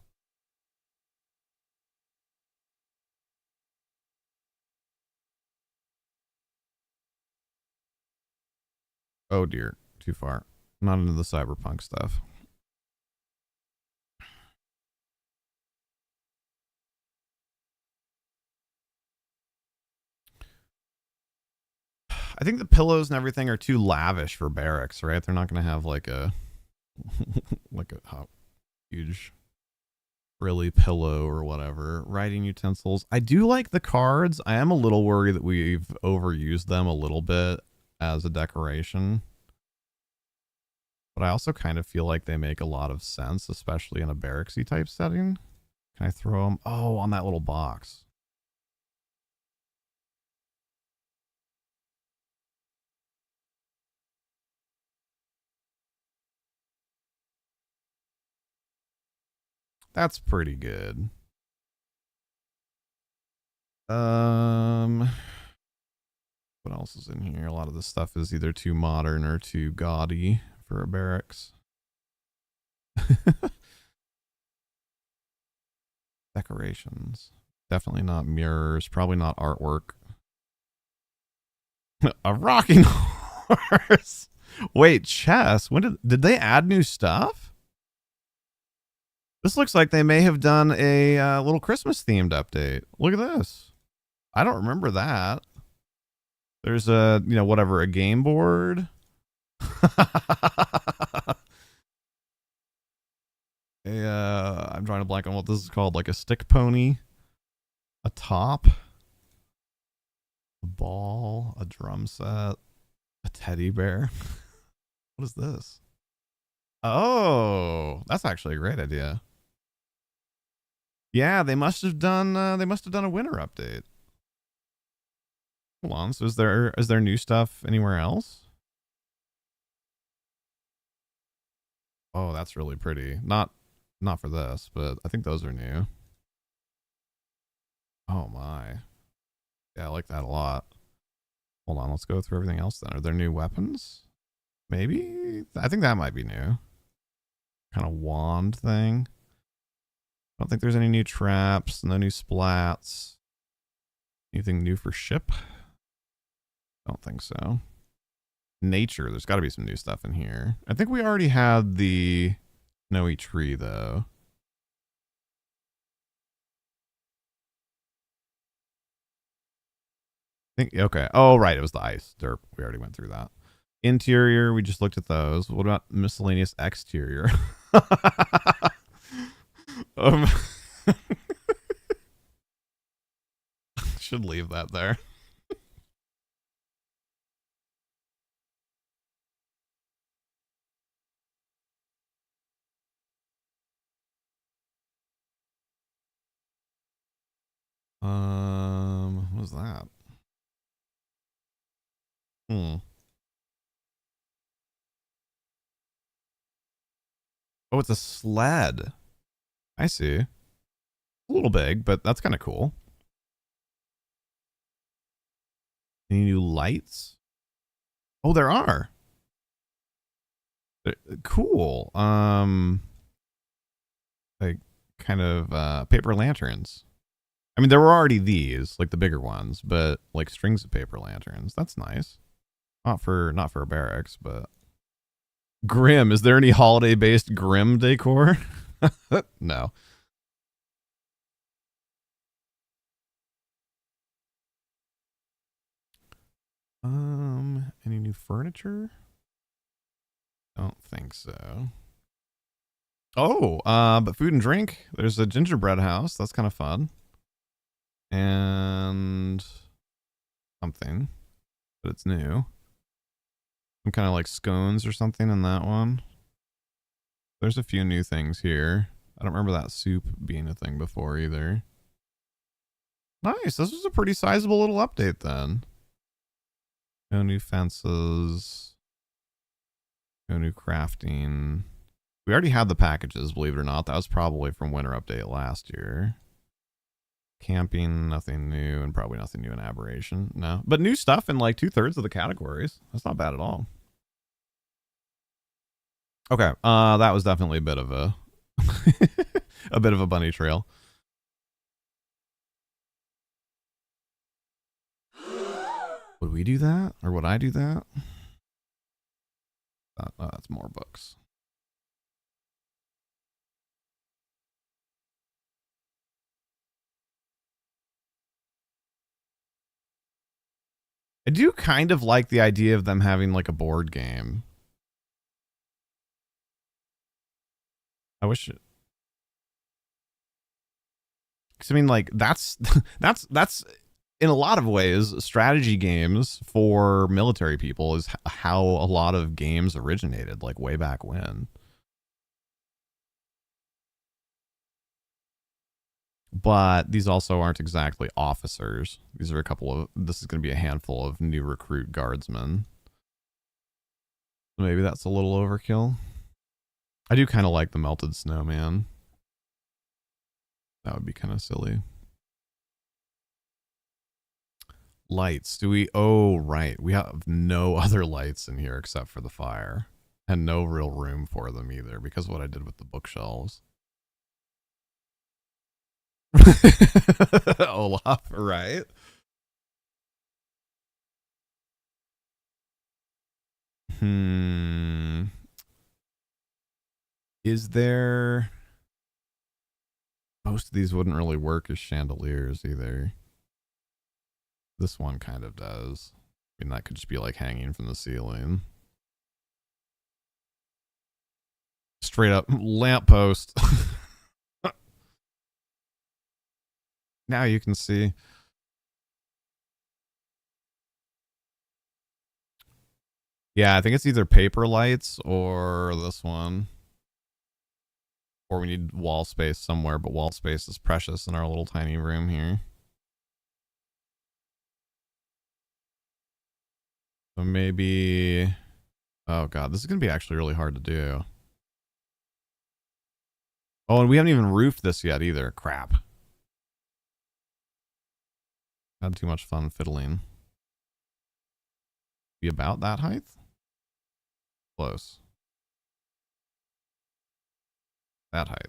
Oh dear, too far. Not into the cyberpunk stuff. I think the pillows and everything are too lavish for Barracks, right? They're not going to have like a huge frilly pillow or whatever. Writing utensils. I do like the cards. I am a little worried that we've overused them a little bit as a decoration. But I also kind of feel like they make a lot of sense, especially in a barracksy type setting. Can I throw them? Oh, on that little box. That's pretty good. What else is in here? A lot of this stuff is either too modern or too gaudy for a barracks. Decorations. Definitely not mirrors. Probably not artwork. A rocking horse. Wait, chess. When did they add new stuff? This looks like they may have done a little Christmas themed update. Look at this. I don't remember that. There's a, whatever, a game board. I'm trying to blank on what this is called, like a stick pony, a top, a ball, a drum set, a teddy bear. What is this? Oh, that's actually a great idea. Yeah, they must have done a winter update. Hold on. So is there new stuff anywhere else? Oh, that's really pretty. Not for this, but I think those are new. Oh my. Yeah, I like that a lot. Hold on, let's go through everything else then. Are there new weapons? Maybe? I think that might be new. kind of wand thing. I don't think there's any new traps, no new splats. Anything new for ship? Don't think so. Nature, there's got to be some new stuff in here. I think we already had the snowy tree, though. Okay. Oh, right. It was the ice. Derp. We already went through that. Interior, we just looked at those. What about miscellaneous exterior? um, should leave that there. What was that? Oh, it's a sled. I see. A little big, but that's kind of cool. Any new lights? Oh, there are. Cool. Like kind of paper lanterns. I mean, there were already these, like the bigger ones, but like strings of paper lanterns. That's nice. Not for a barracks, but Grim. Is there any holiday based Grim decor? No. Any new furniture? Don't think so. Oh, but food and drink. There's a gingerbread house. That's kind of fun. And something, but it's new. Some kind of like scones or something in that one. There's a few new things here. I don't remember that soup being a thing before either. Nice. This was a pretty sizable little update then. No new fences. No new crafting. We already had the packages, believe it or not. That was probably from Winter Update last year. Camping, nothing new, and probably nothing new in Aberration. No. But new stuff in like 2/3 of the categories. That's not bad at all. Okay. That was definitely a bit of a a bit of a bunny trail. Would we do that? Or would I do that? That's more books. I do kind of like the idea of them having like a board game. I wish it. Because I mean, like that's that's in a lot of ways strategy games for military people is how a lot of games originated, like way back when. But these also aren't exactly officers. These are a couple of. This is going to be a handful of new recruit guardsmen. Maybe that's a little overkill. I do kind of like the melted snowman. That would be kind of silly. Lights. Do we? Oh, right. We have no other lights in here except for the fire. And no real room for them either because of what I did with the bookshelves. Olaf, right? Is there... Most of these wouldn't really work as chandeliers either. This one kind of does. I mean, that could just be like hanging from the ceiling. Straight up lamppost. Now you can see. Yeah, I think it's either paper lights or this one. Or we need wall space somewhere, but wall space is precious in our little tiny room here. So maybe... Oh god, this is going to be actually really hard to do. Oh, and we haven't even roofed this yet either. Crap. Had too much fun fiddling. Be about that height? Close. That height.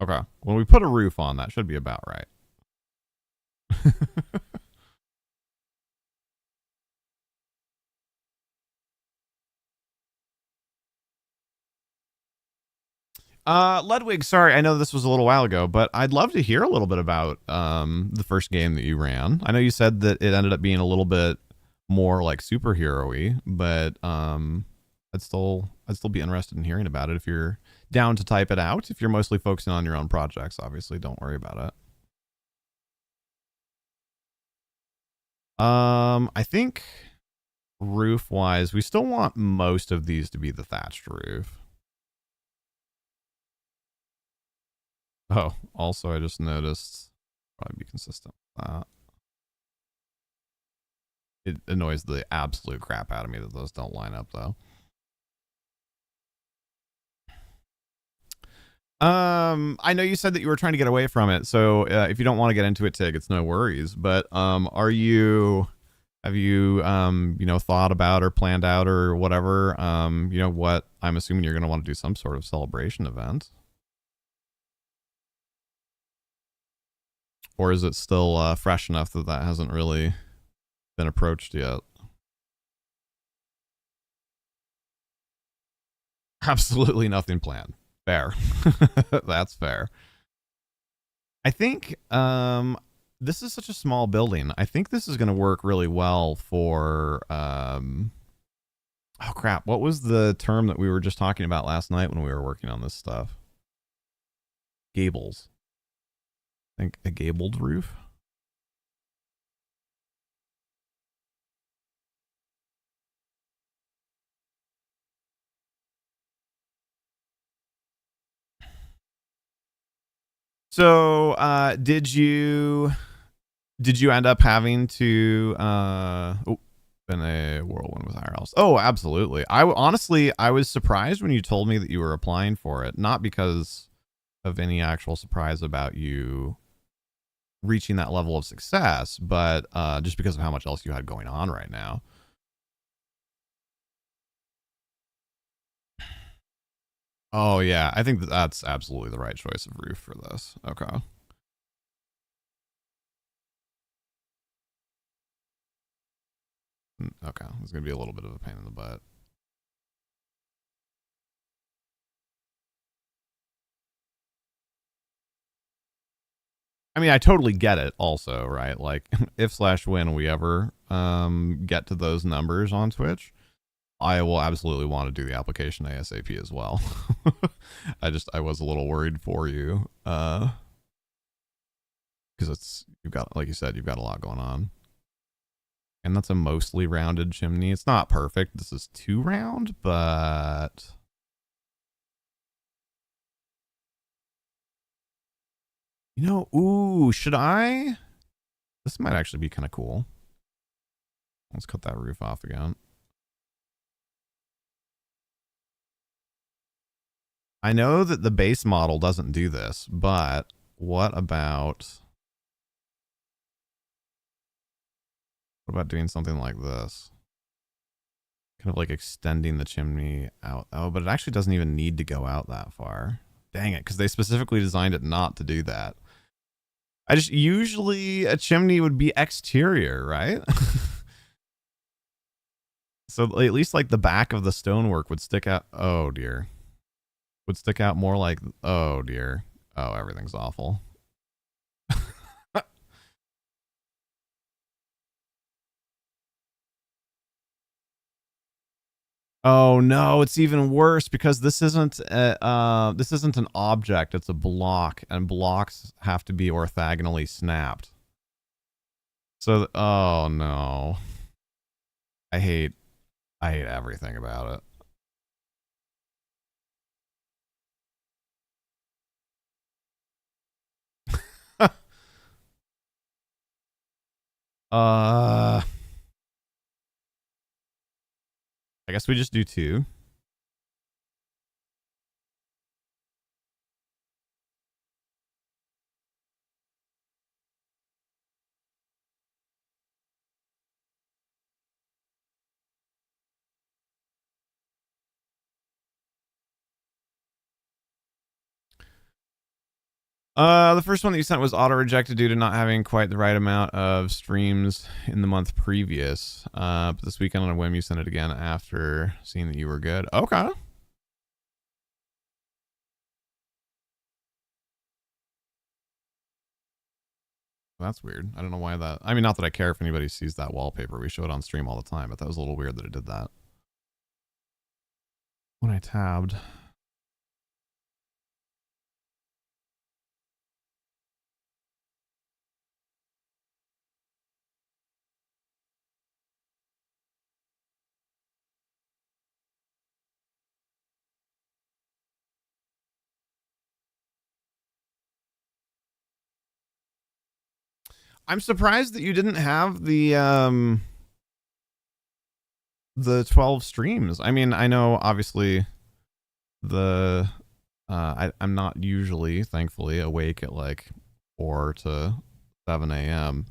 Okay. When we put a roof on, that should be about right. Ludwig, sorry, I know this was a little while ago, but I'd love to hear a little bit about the first game that you ran. I know you said that it ended up being a little bit more like superhero-y, but I'd still be interested in hearing about it if you're down to type it out. If you're mostly focusing on your own projects, obviously, don't worry about it. I think roof-wise, we still want most of these to be the thatched roof. Oh, also, I just noticed, probably be consistent with that. It annoys the absolute crap out of me that those don't line up, though. I know you said that you were trying to get away from it, so if you don't want to get into it, Tig, it's no worries. But have you thought about or planned out or whatever, what I'm assuming you're going to want to do some sort of celebration event? Or is it still fresh enough that that hasn't really been approached yet? Absolutely nothing planned. Fair. That's fair. I think this is such a small building. I think this is going to work really well for oh crap, what was the term that we were just talking about last night when we were working on this stuff? Gables. I think a gabled roof. So, did you end up having to been a whirlwind with IRLs? Oh, absolutely. Honestly, I was surprised when you told me that you were applying for it, not because of any actual surprise about you reaching that level of success, but just because of how much else you had going on right now. Oh yeah, I think that's absolutely the right choice of roof for this. Okay. Okay, it's gonna be a little bit of a pain in the butt. I mean, I totally get it. Also, right? Like, if/when we ever get to those numbers on Twitch, I will absolutely want to do the application ASAP as well. I was a little worried for you, because you've got, like you said, you've got a lot going on, and that's a mostly rounded chimney. It's not perfect. This is too round, but ooh, should I? This might actually be kind of cool. Let's cut that roof off again. I know that the base model doesn't do this, but what about doing something like this? Kind of like extending the chimney out. Oh, but it actually doesn't even need to go out that far. Dang it, because they specifically designed it not to do that. Usually a chimney would be exterior, right? So at least like the back of the stonework would stick out. Oh dear. Would stick out more like, oh dear. Oh, everything's awful. Oh no, it's even worse because this isn't an object, it's a block, and blocks have to be orthogonally snapped. So oh no. I hate everything about it. I guess we just do two. The first one that you sent was auto-rejected due to not having quite the right amount of streams in the month previous. But this weekend on a whim, you sent it again after seeing that you were good. Okay. That's weird. I don't know why that... I mean, not that I care if anybody sees that wallpaper. We show it on stream all the time, but that was a little weird that it did that. When I tabbed... I'm surprised that you didn't have the 12 streams. I mean, I know obviously I'm not usually, thankfully, awake at like 4 to 7 a.m.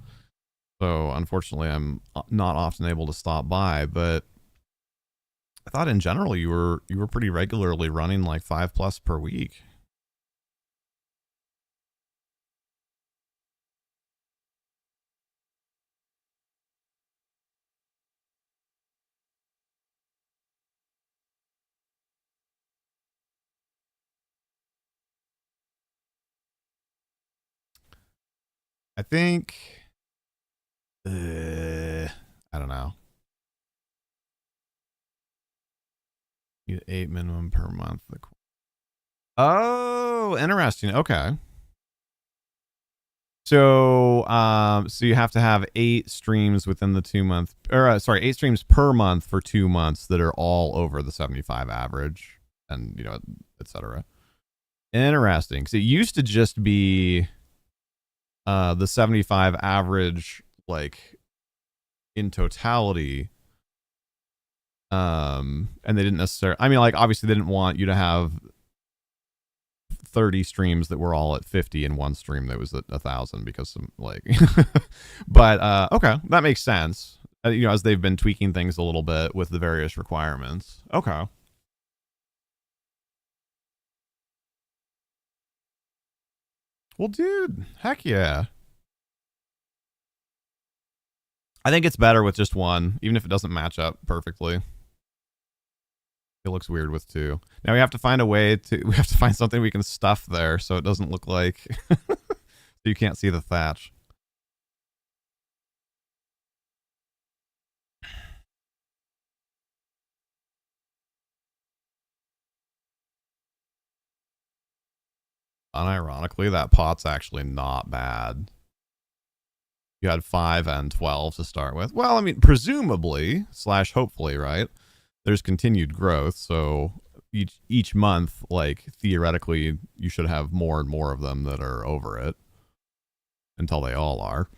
So unfortunately, I'm not often able to stop by. But I thought in general you were pretty regularly running like 5+ per week. I think, I don't know. You get 8 minimum per month. Oh, interesting. Okay. So, so you have to have 8 streams within the 2 month, or 8 streams per month for 2 months that are all over the 75 average, and you know, etc. Interesting. Because it used to just be the 75 average, like in totality. And they didn't necessarily, I mean, like obviously they didn't want you to have 30 streams that were all at 50 and one stream that was at 1,000 because some like but okay, that makes sense. You know, as they've been tweaking things a little bit with the various requirements. Okay. Well, dude, heck yeah. I think it's better with just one, even if it doesn't match up perfectly. It looks weird with 2. Now we have to find a way to, we have to find something we can stuff there so it doesn't look like, so you can't see the thatch. Unironically, that pot's actually not bad. You had 5 and 12 to start with. Well, I mean, presumably, / hopefully, right? There's continued growth, so each month, like, theoretically, you should have more and more of them that are over it. Until they all are.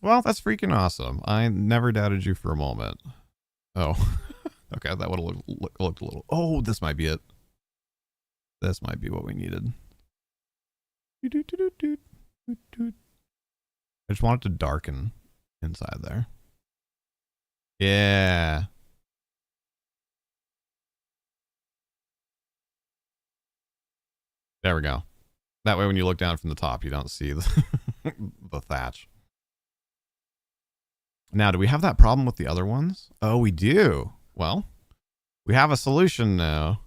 Well, that's freaking awesome. I never doubted you for a moment. Oh, okay, that would have looked a little... Oh, this might be it. This might be what we needed. I just want it to darken inside there. Yeah. There we go. That way when you look down from the top, you don't see the, the thatch. Now, do we have that problem with the other ones? Oh, we do. Well, we have a solution now.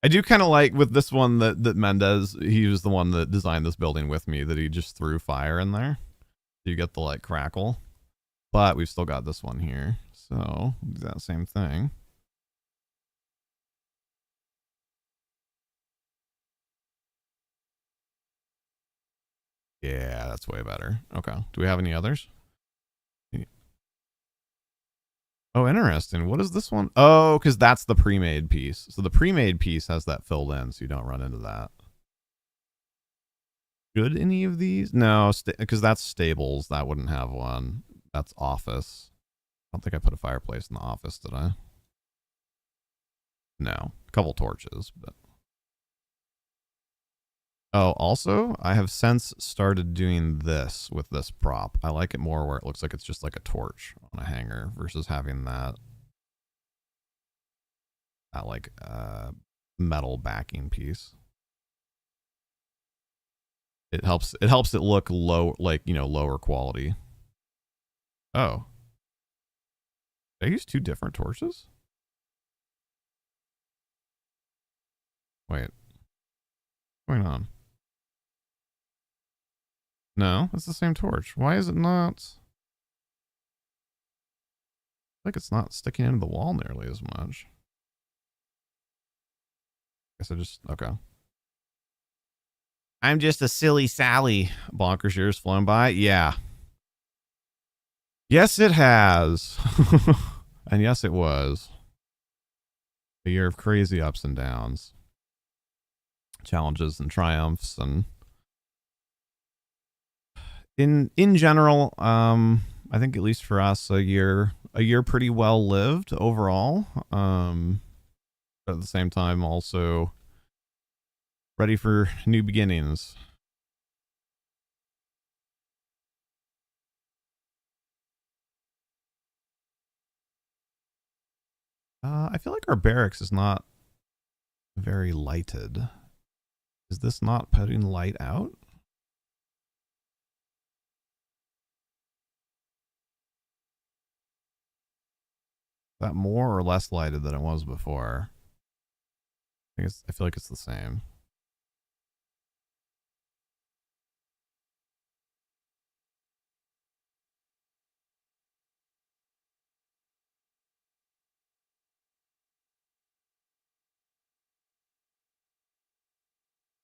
I do kind of like with this one that Mendez, he was the one that designed this building with me, that he just threw fire in there. So you get the like crackle. But we've still got this one here. So we'll do that same thing. Yeah, that's way better. Okay. Do we have any others? Oh, interesting. What is this one? Oh, because that's the pre-made piece. So the pre-made piece has that filled in, so you don't run into that. Should any of these? No, because that's stables. That wouldn't have one. That's office. I don't think I put a fireplace in the office, did I? No. A couple torches, but... Oh, also, I have since started doing this with this prop. I like it more where it looks like it's just like a torch on a hanger versus having that like metal backing piece. It helps it look low, like, you know, lower quality. Oh, did I use two different torches? Wait, what's going on? No, it's the same torch. Why is it not? Like it's not sticking into the wall nearly as much. I guess I just okay. I'm just a silly Sally. Bonkers years flown by. Yeah. Yes, it has. And yes, it was a year of crazy ups and downs, challenges and triumphs, and in general, I think at least for us, a year pretty well lived overall. But at the same time, also ready for new beginnings. I feel like our barracks is not very lighted. Is this not putting light out? Is that more or less lighted than it was before? I feel like it's the same.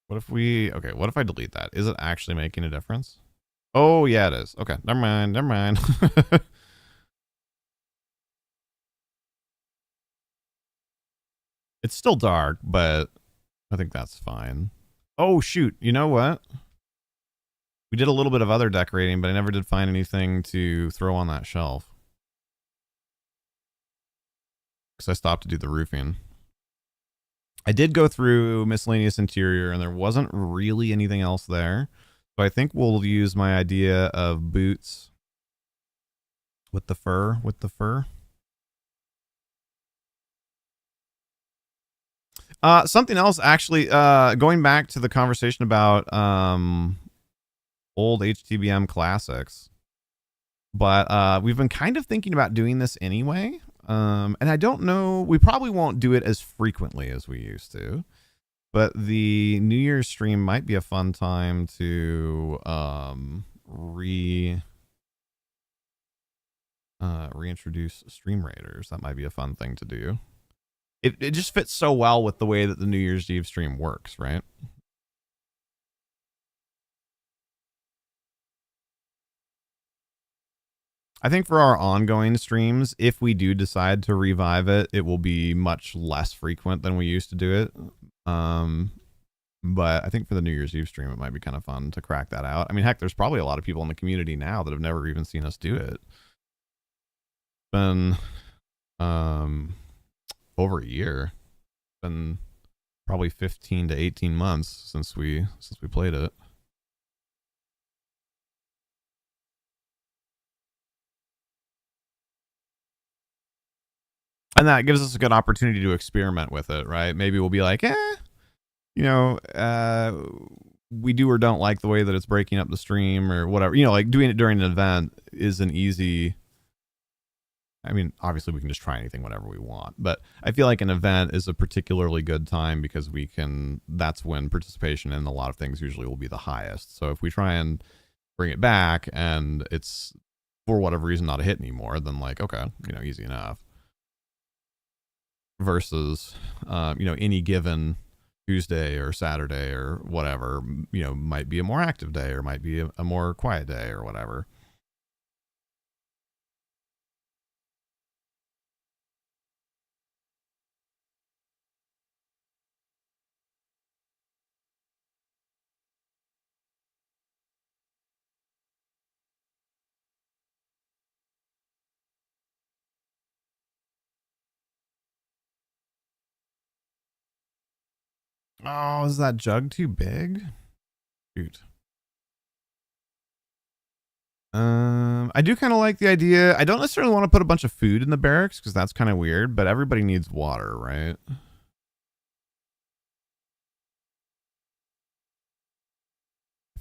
What if we, okay, what if I delete that? Is it actually making a difference? Oh, yeah, it is. Okay, never mind, never mind. It's still dark, but I think that's fine. Oh, shoot, you know what? We did a little bit of other decorating, but I never did find anything to throw on that shelf. Because I stopped to do the roofing. I did go through miscellaneous interior, and there wasn't really anything else there. So I think we'll use my idea of boots with the fur. Something else, actually, going back to the conversation about old HTBM classics, but we've been kind of thinking about doing this anyway. And I don't know, we probably won't do it as frequently as we used to, but the New Year's stream might be a fun time to reintroduce stream raiders. That might be a fun thing to do. It just fits so well with the way that the New Year's Eve stream works, right? I think for our ongoing streams, if we do decide to revive it, it will be much less frequent than we used to do it. But I think for the New Year's Eve stream, it might be kind of fun to crack that out. I mean, heck, there's probably a lot of people in the community now that have never even seen us do it. It's been over a year. It's been probably 15 to 18 months since we played it. And that gives us a good opportunity to experiment with it, right? Maybe we'll be like, you know, we do or don't like the way that it's breaking up the stream or whatever. You know, like doing it during an event is an easy. I mean, obviously we can just try anything, whatever we want, but I feel like an event is a particularly good time because that's when participation in a lot of things usually will be the highest. So if we try and bring it back and it's for whatever reason not a hit anymore, then like, okay, you know, easy enough. Versus, you know, any given Tuesday or Saturday or whatever, you know, might be a more active day or might be a more quiet day or whatever. Oh, is that jug too big? Shoot. I do kind of like the idea. I don't necessarily want to put a bunch of food in the barracks because that's kind of weird, but everybody needs water, right? I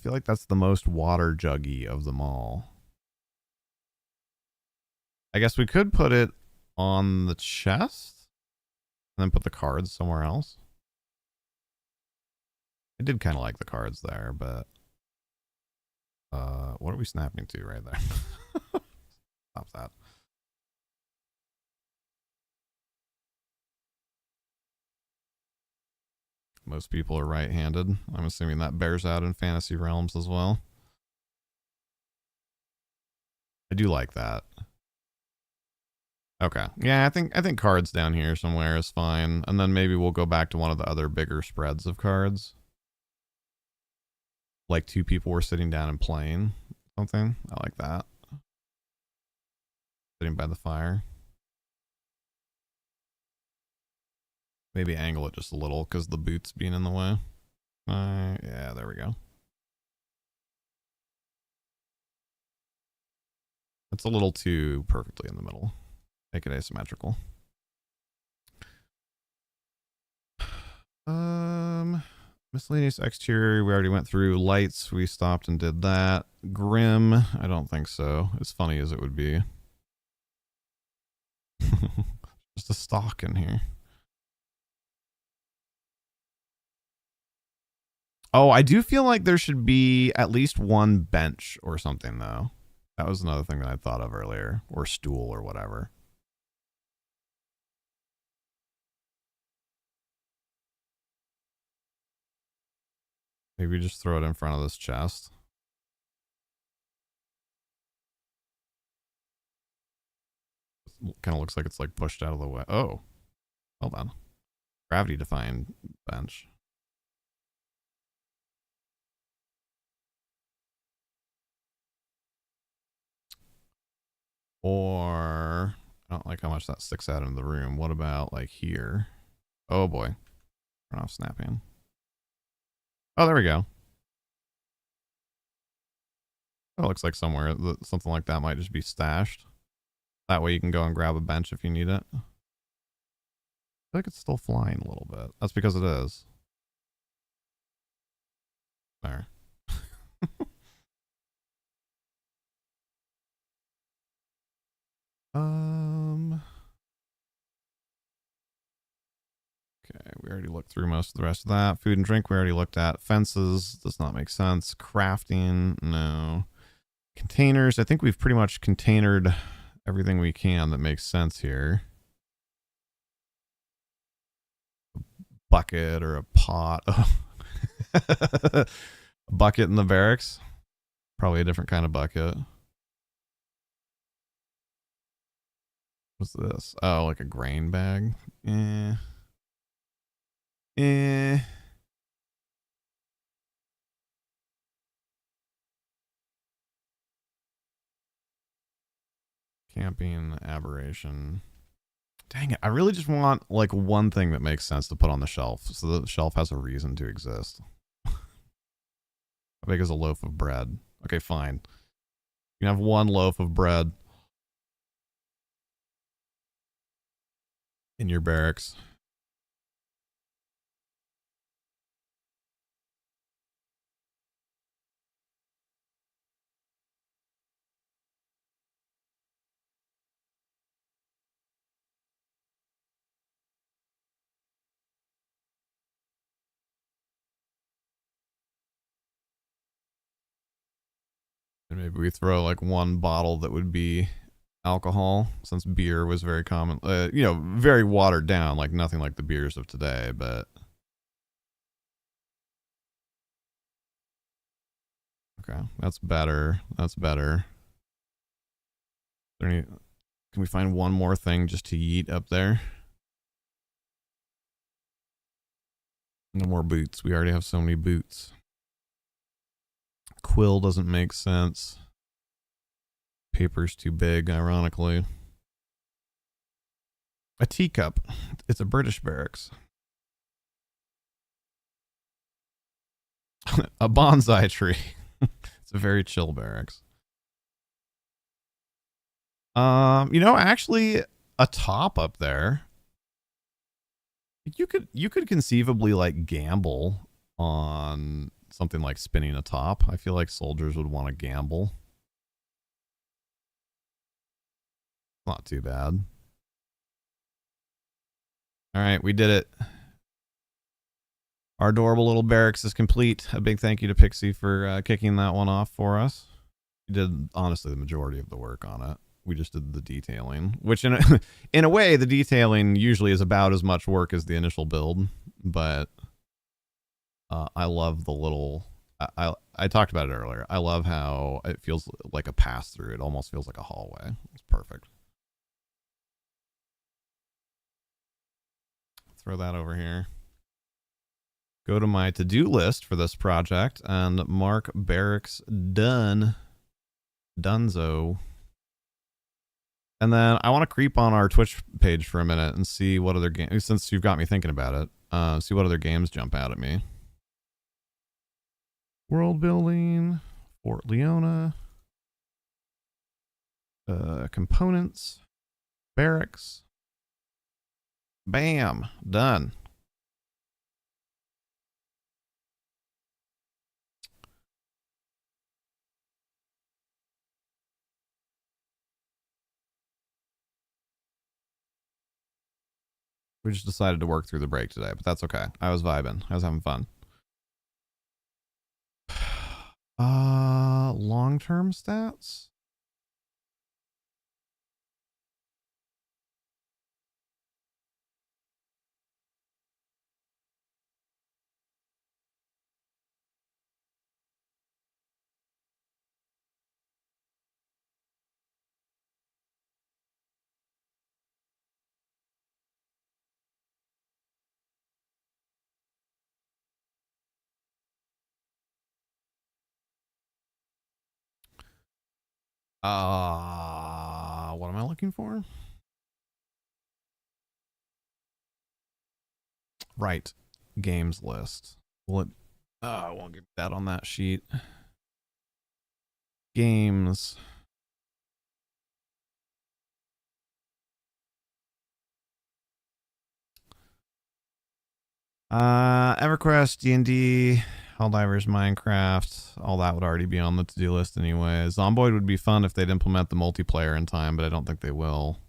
feel like that's the most water juggy of them all. I guess we could put it on the chest and then put the cards somewhere else. I did kind of like the cards there, but what are we snapping to right there? Stop that. Most people are right-handed. I'm assuming that bears out in fantasy realms as well. I do like that. Okay. Yeah, I think cards down here somewhere is fine. And then maybe we'll go back to one of the other bigger spreads of cards. Like 2 people were sitting down and playing something. I like that. Sitting by the fire. Maybe angle it just a little because the boots being in the way. Yeah, there we go. It's a little too perfectly in the middle. Make it asymmetrical. Miscellaneous exterior, we already went through. Lights, we stopped and did that. Grim, I don't think so. As funny as it would be. Just a stock in here. Oh, I do feel like there should be at least one bench or something, though. That was another thing that I thought of earlier. Or stool or whatever. Maybe just throw it in front of this chest. Kind of looks like it's like pushed out of the way. Oh, hold on. Gravity defying bench. Or I don't like how much that sticks out into the room. What about like here? Oh boy. Turn off snapping. Oh, there we go. It looks like somewhere something like that might just be stashed. That way you can go and grab a bench if you need it. I feel like it's still flying a little bit. That's because it is. There. Okay, we already looked through most of the rest of that. Food and drink we already looked at. Fences does not make sense. Crafting, no. Containers, I think we've pretty much containered everything we can that makes sense here. A bucket or a pot. A bucket in the barracks. Probably a different kind of bucket. What's this? Oh, like a grain bag. Camping aberration. Dang it. I really just want like one thing that makes sense to put on the shelf so that the shelf has a reason to exist. How big is a loaf of bread? Okay, fine. You can have one loaf of bread in your barracks. And maybe we throw like one bottle that would be alcohol, since beer was very common, you know, very watered down, like nothing like the beers of today, but okay, that's better. That's better. Can we find one more thing just to yeet up there? No more boots. We already have so many boots. Quill doesn't make sense. Paper's too big, ironically. A teacup. It's a British barracks. A bonsai tree. It's a very chill barracks. Actually, a top up there. You could conceivably like gamble on something like spinning a top. I feel like soldiers would want to gamble. Not too bad. All right, we did it. Our adorable little barracks is complete. A big thank you to Pixie for kicking that one off for us. She did, honestly, the majority of the work on it. We just did the detailing, which in a way, the detailing usually is about as much work as the initial build. But I love the little... I talked about it earlier. I love how it feels like a pass-through. It almost feels like a hallway. It's perfect. Throw that over here. Go to my to-do list for this project and mark Barracks done. Dunzo. And then I want to creep on our Twitch page for a minute and see what other games, since you've got me thinking about it, see what other games jump out at me. World building, Fort Leona, components, barracks. Bam, done. We just decided to work through the break today, but that's okay. I was vibing. I was having fun. Long-term stats? What am I looking for? Right. Games list. Well, I won't get that on that sheet. Games. EverQuest, D&D, Helldivers, Minecraft, all that would already be on the to-do list anyway. Zomboid would be fun if they'd implement the multiplayer in time, but I don't think they will.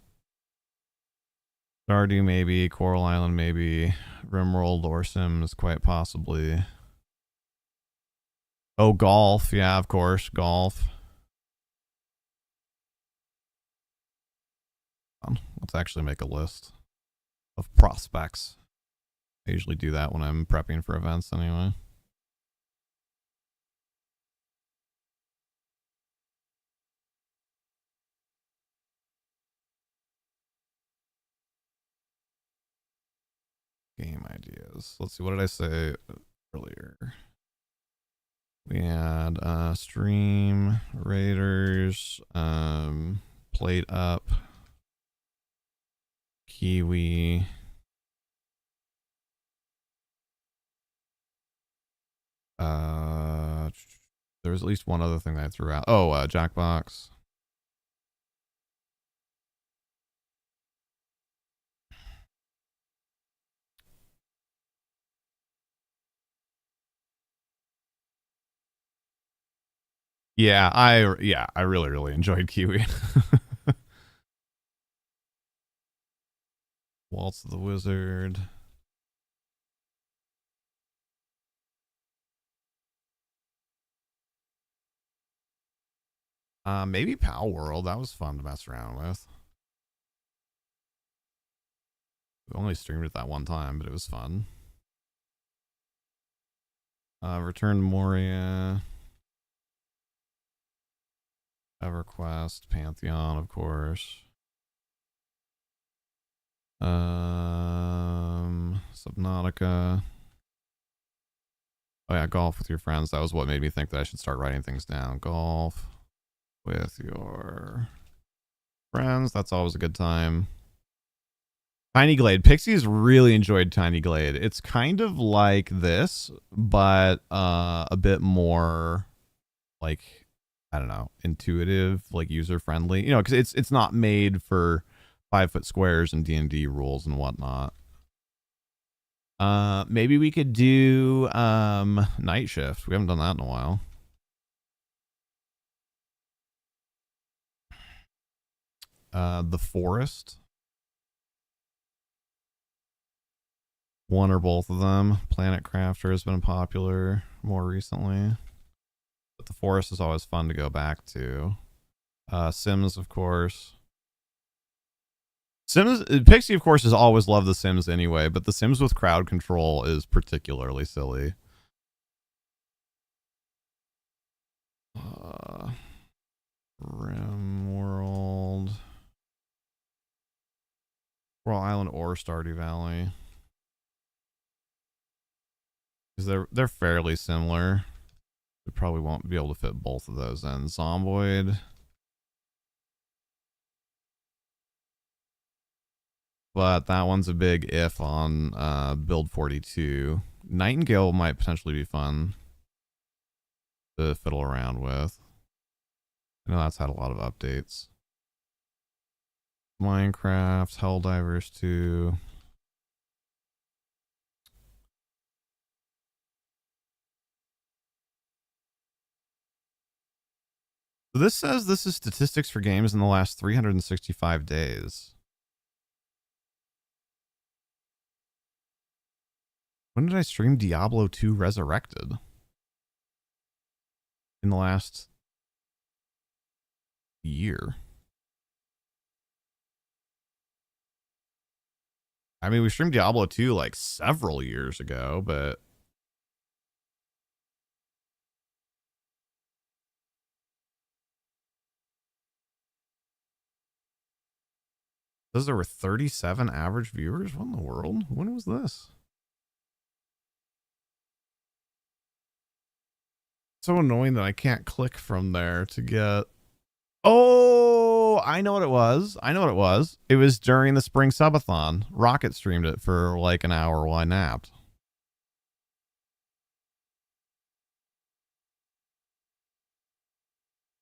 Stardew maybe, Coral Island maybe, Rimworld or Sims quite possibly. Oh, golf, yeah, of course, golf. Let's actually make a list of prospects. I usually do that when I'm prepping for events anyway. Game ideas. Let's see, what did I say earlier? We had stream, Raiders, Plate Up, Kiwi. There was at least one other thing that I threw out. Oh, Jackbox. Yeah, I really enjoyed Kiwi. Waltz the Wizard. Maybe Pal World. That was fun to mess around with. We only streamed it that one time, but it was fun. Return to Moria. EverQuest, Pantheon, of course. Subnautica. Oh yeah, golf with your friends. That was what made me think that I should start writing things down. Golf with your friends. That's always a good time. Tiny Glade. Pixies really enjoyed Tiny Glade. It's kind of like this, but a bit more like, I don't know, intuitive, like user friendly. You know, because it's not made for 5-foot squares and D&D rules and whatnot. Maybe we could do Night Shift. We haven't done that in a while. The Forest. One or both of them. Planet Crafter has been popular more recently, but the Forest is always fun to go back to. Sims, of course. Sims, Pixie, of course, has always loved the Sims anyway, but the Sims with crowd control is particularly silly. Rim World, Coral Island, or Stardew Valley. Because they're fairly similar. We probably won't be able to fit both of those in. Zomboid. But that one's a big if on build 42. Nightingale might potentially be fun to fiddle around with. I know that's had a lot of updates. Minecraft, Helldivers 2. So this says this is statistics for games in the last 365 days. When did I stream Diablo 2 Resurrected? In the last year. I mean, we streamed Diablo 2 like several years ago, but it says there were 37 average viewers. What in the world? When was this? So annoying that I can't click from there to get. Oh, I know what it was. It was during the spring subathon. Rocket streamed it for like an hour while I napped.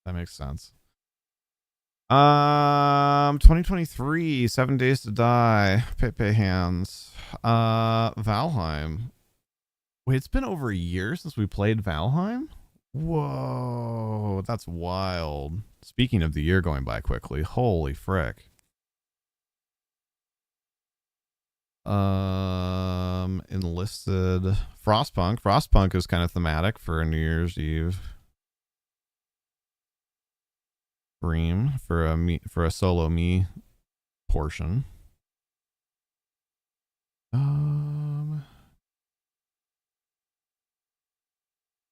That makes sense. 2023, 7 Days to Die, Pepe Hands, Valheim. Wait, it's been over a year since we played Valheim? Whoa, that's wild. Speaking of the year going by quickly, holy frick. Enlisted, Frostpunk. Frostpunk is kind of thematic for a New Year's Eve stream for a solo me portion.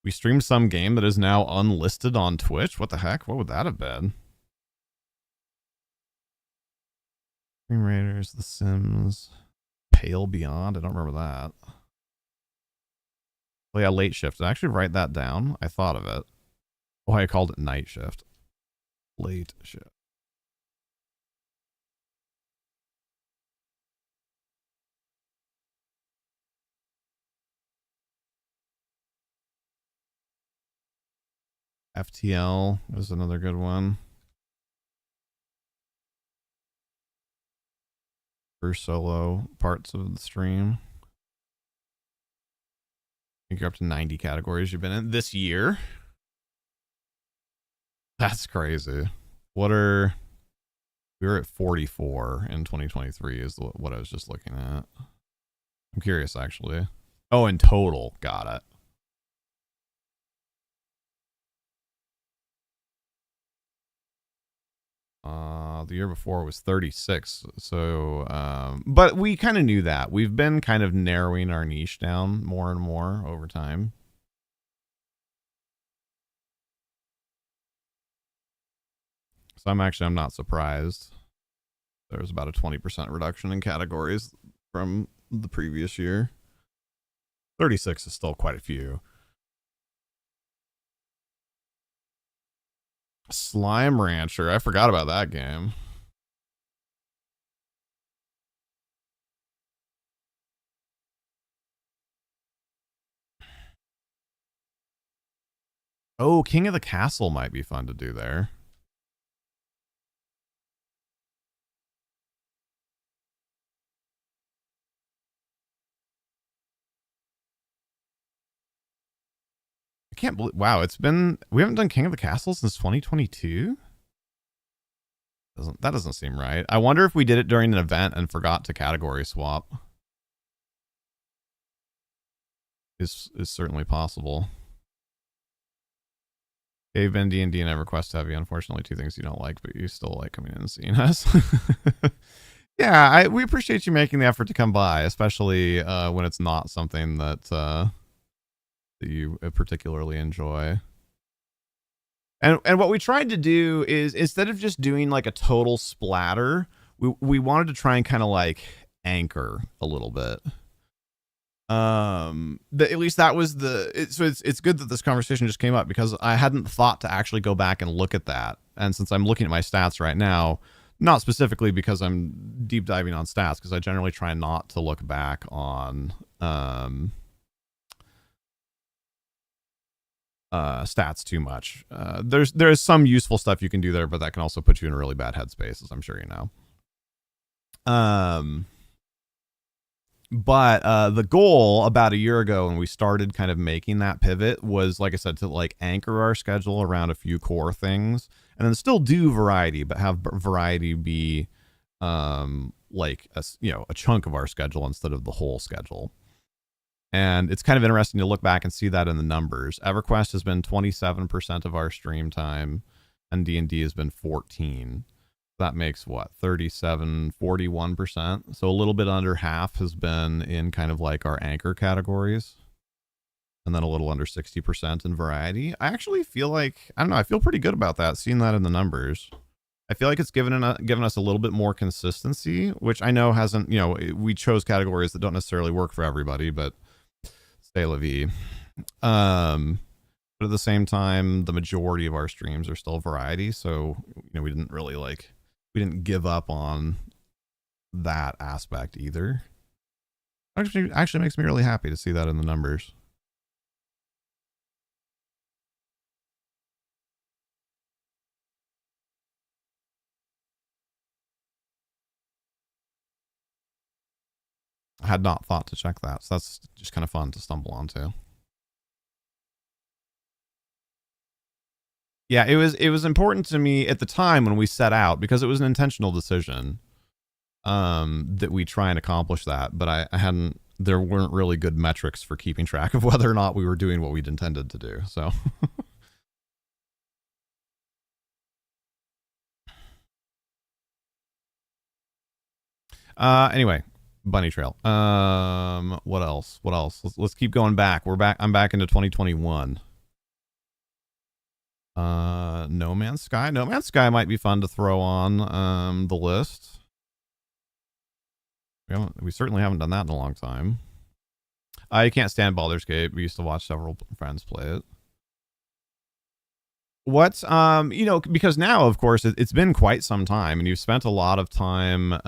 We streamed some game that is now unlisted on Twitch. What the heck? What would that have been? Dream Raiders, The Sims, Pale Beyond. I don't remember that. Oh yeah, Late Shift. Did I actually write that down? I thought of it. Oh, I called it Night Shift. Late Shift. FTL is another good one. For solo parts of the stream. I think you're up to 90 categories you've been in this year. That's crazy. We were at 44 in 2023 is what I was just looking at. I'm curious, actually. Oh, in total. Got it. The year before was 36. So, but we kind of knew that. We've been kind of narrowing our niche down more and more over time. So I'm not surprised. There was about a 20% reduction in categories from the previous year. 36 is still quite a few. Slime Rancher. I forgot about that game. Oh, King of the Castle might be fun to do there. I can't believe, wow, we haven't done King of the Castle since 2022? That doesn't seem right. I wonder if we did it during an event and forgot to category swap. Is certainly possible. Dave and D&D and EverQuest heavy. Unfortunately, two things you don't like, but you still like coming in and seeing us. Yeah, we appreciate you making the effort to come by, especially when it's not something that you particularly enjoy. And what we tried to do is, instead of just doing like a total splatter, we wanted to try and kind of like anchor a little bit. At least that was so it's good that this conversation just came up, because I hadn't thought to actually go back and look at that. And since I'm looking at my stats right now, not specifically because I'm deep diving on stats, because I generally try not to look back on stats too much. There's some useful stuff you can do there, but that can also put you in a really bad headspace, as I'm sure you know. But the goal about a year ago when we started kind of making that pivot was, like I said, to like anchor our schedule around a few core things, and then still do variety, but have variety be like a chunk of our schedule instead of the whole schedule. And it's kind of interesting to look back and see that in the numbers. EverQuest has been 27% of our stream time, and D&D has been 14%. That makes what, 37, 41%. So a little bit under half has been in kind of like our anchor categories, and then a little under 60% in variety. I actually feel like, I don't know, I feel pretty good about that, seeing that in the numbers. I feel like it's given us a little bit more consistency, which I know hasn't, we chose categories that don't necessarily work for everybody, but c'est la vie. But at the same time, the majority of our streams are still variety, so we didn't give up on that aspect either. Actually makes me really happy to see that in the numbers. I had not thought to check that, so that's just kind of fun to stumble onto. Yeah, it was important to me at the time when we set out, because it was an intentional decision that we try and accomplish that, but I hadn't, there weren't really good metrics for keeping track of whether or not we were doing what we'd intended to do, so. Anyway, bunny trail. What else? Let's keep going back. I'm back into 2021. No Man's Sky. No Man's Sky might be fun to throw on the list. We certainly haven't done that in a long time. I can't stand Baldur's Gate. We used to watch several friends play it. What's because now, of course, it's been quite some time, and you've spent a lot of time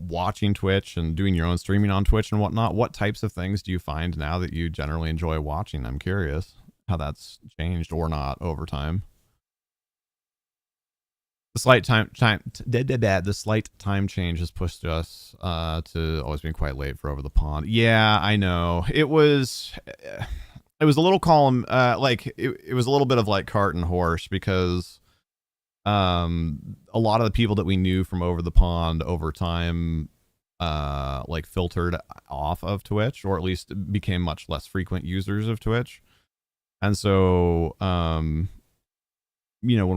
watching Twitch and doing your own streaming on Twitch and whatnot. What types of things do you find now that you generally enjoy watching? I'm curious how that's changed or not over time. The slight time change has pushed us to always being quite late for Over the Pond. Yeah, I know. It was a little column, like it was a little bit of like cart and horse, because a lot of the people that we knew from Over the Pond over time like filtered off of Twitch, or at least became much less frequent users of Twitch. And so when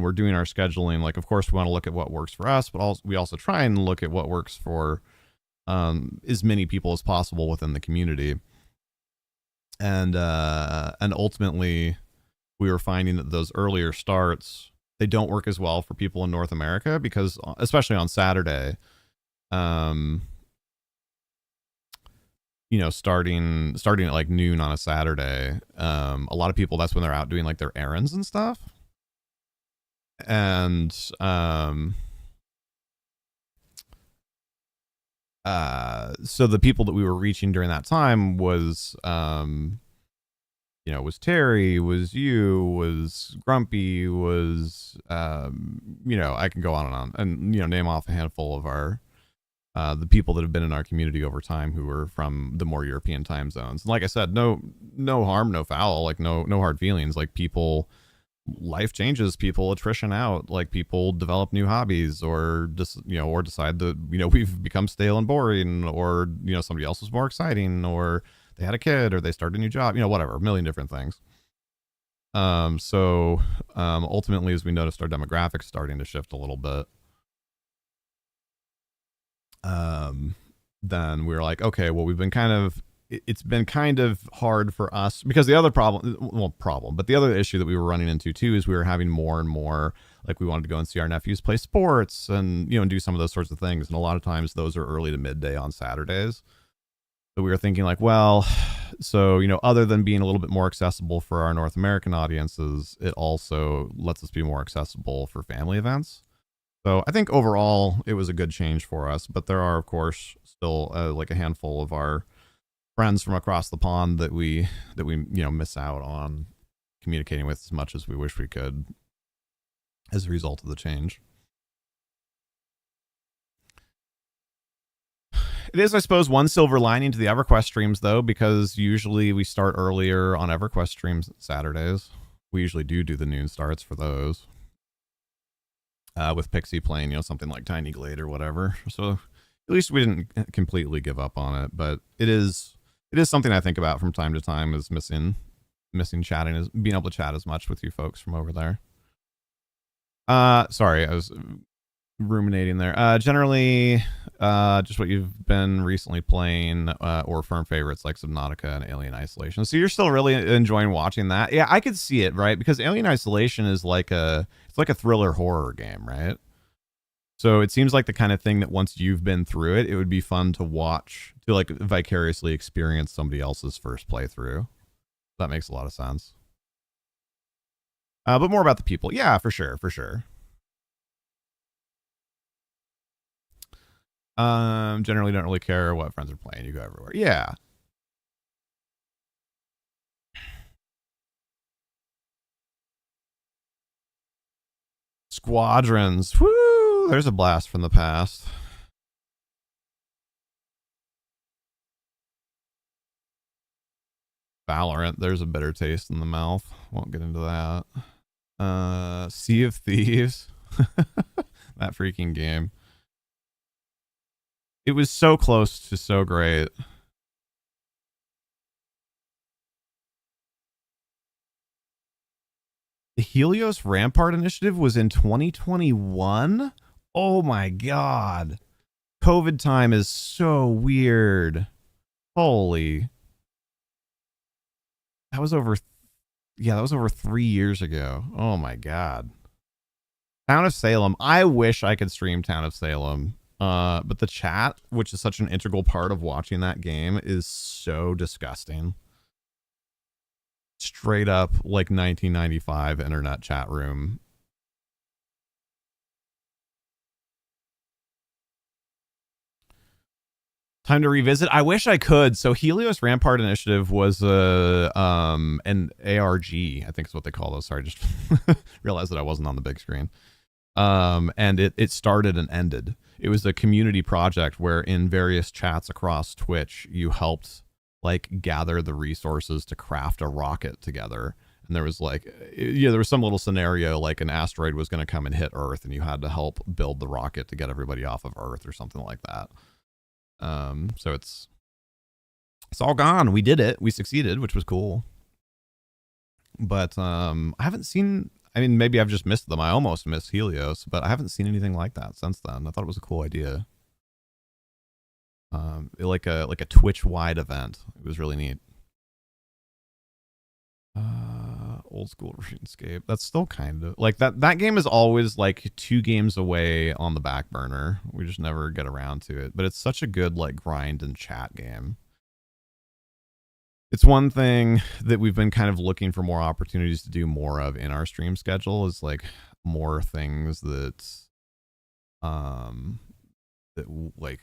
we're doing our scheduling, like, of course we want to look at what works for us, but we also try and look at what works for as many people as possible within the community. And ultimately we were finding that those earlier starts, they don't work as well for people in North America, because especially on Saturday, starting at like noon on a Saturday, a lot of people, that's when they're out doing like their errands and stuff. And So the people that we were reaching during that time was was Terry, was you, was Grumpy, was I can go on and on, and name off a handful of our the people that have been in our community over time who are from the more European time zones. And like I said, no harm, no foul, like no hard feelings. Like people, life changes, people attrition out, like people develop new hobbies, or just or decide that we've become stale and boring, or somebody else was more exciting, or they had a kid, or they started a new job, whatever, a million different things. So ultimately, as we noticed our demographics starting to shift a little bit, then we were like, okay, well, it's been kind of hard for us, because the other but the other issue that we were running into too is we were having more and more, like, we wanted to go and see our nephews play sports and and do some of those sorts of things, and a lot of times those are early to midday on Saturdays. So we were thinking like, well, so other than being a little bit more accessible for our North American audiences, it also lets us be more accessible for family events. So I think overall it was a good change for us, but there are, of course, still like a handful of our friends from across the pond that we miss out on communicating with as much as we wish we could as a result of the change. It is, I suppose, one silver lining to the EverQuest streams, though, because usually we start earlier on EverQuest streams Saturdays. We usually do the noon starts for those. With Pixie playing, something like Tiny Glade or whatever. So at least we didn't completely give up on it, but it is something I think about from time to time, is missing chatting, is being able to chat as much with you folks from over there. Sorry, I was ruminating there. Generally, just what you've been recently playing, or firm favorites like Subnautica and Alien Isolation. So you're still really enjoying watching that? Yeah, I could see it, right? Because Alien Isolation is like a thriller horror game, right? So it seems like the kind of thing that once you've been through it, it would be fun to watch, to like vicariously experience somebody else's first playthrough. That makes a lot of sense. But more about the people. Yeah, for sure. Generally don't really care what friends are playing. You go everywhere. Yeah. Squadrons. Woo! There's a blast from the past. Valorant. There's a bitter taste in the mouth. Won't get into that. Sea of Thieves. That freaking game. It was so close to so great. The Helios Rampart Initiative was in 2021? Oh my god. COVID time is so weird. Holy. That was over 3 years ago. Oh my god. Town of Salem. I wish I could stream Town of Salem. But the chat, which is such an integral part of watching that game, is so disgusting. Straight up like 1995 internet chat room. Time to revisit. I wish I could. So Helios Rampart Initiative was an ARG, I think is what they call those. Sorry, just realized that I wasn't on the big screen. And it started and ended. It was a community project where in various chats across Twitch, you helped like gather the resources to craft a rocket together. And there was like, there was some little scenario like an asteroid was going to come and hit Earth, and you had to help build the rocket to get everybody off of Earth or something like that. So it's all gone. We did it. We succeeded, which was cool. But I haven't seen. I mean, maybe I've just missed them. I almost missed Helios, but I haven't seen anything like that since then. I thought it was a cool idea. Like a Twitch-wide event. It was really neat. Old school RuneScape. That's still kind of like that game is always like 2 games away on the back burner. We just never get around to it. But it's such a good like grind and chat game. It's one thing that we've been kind of looking for more opportunities to do more of in our stream schedule, is like more things that like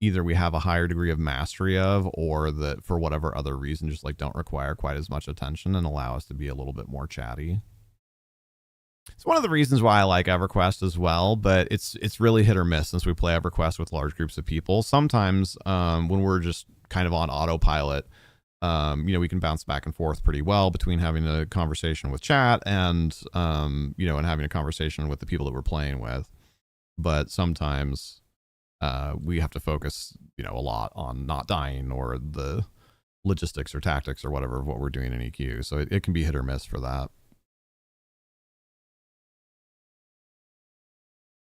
either we have a higher degree of mastery of, or that for whatever other reason just like don't require quite as much attention and allow us to be a little bit more chatty. It's one of the reasons why I like EverQuest as well, but it's really hit or miss since we play EverQuest with large groups of people. Sometimes when we're just kind of on autopilot, we can bounce back and forth pretty well between having a conversation with chat and and having a conversation with the people that we're playing with. But sometimes we have to focus, a lot on not dying or the logistics or tactics or whatever of what we're doing in EQ. So it can be hit or miss for that.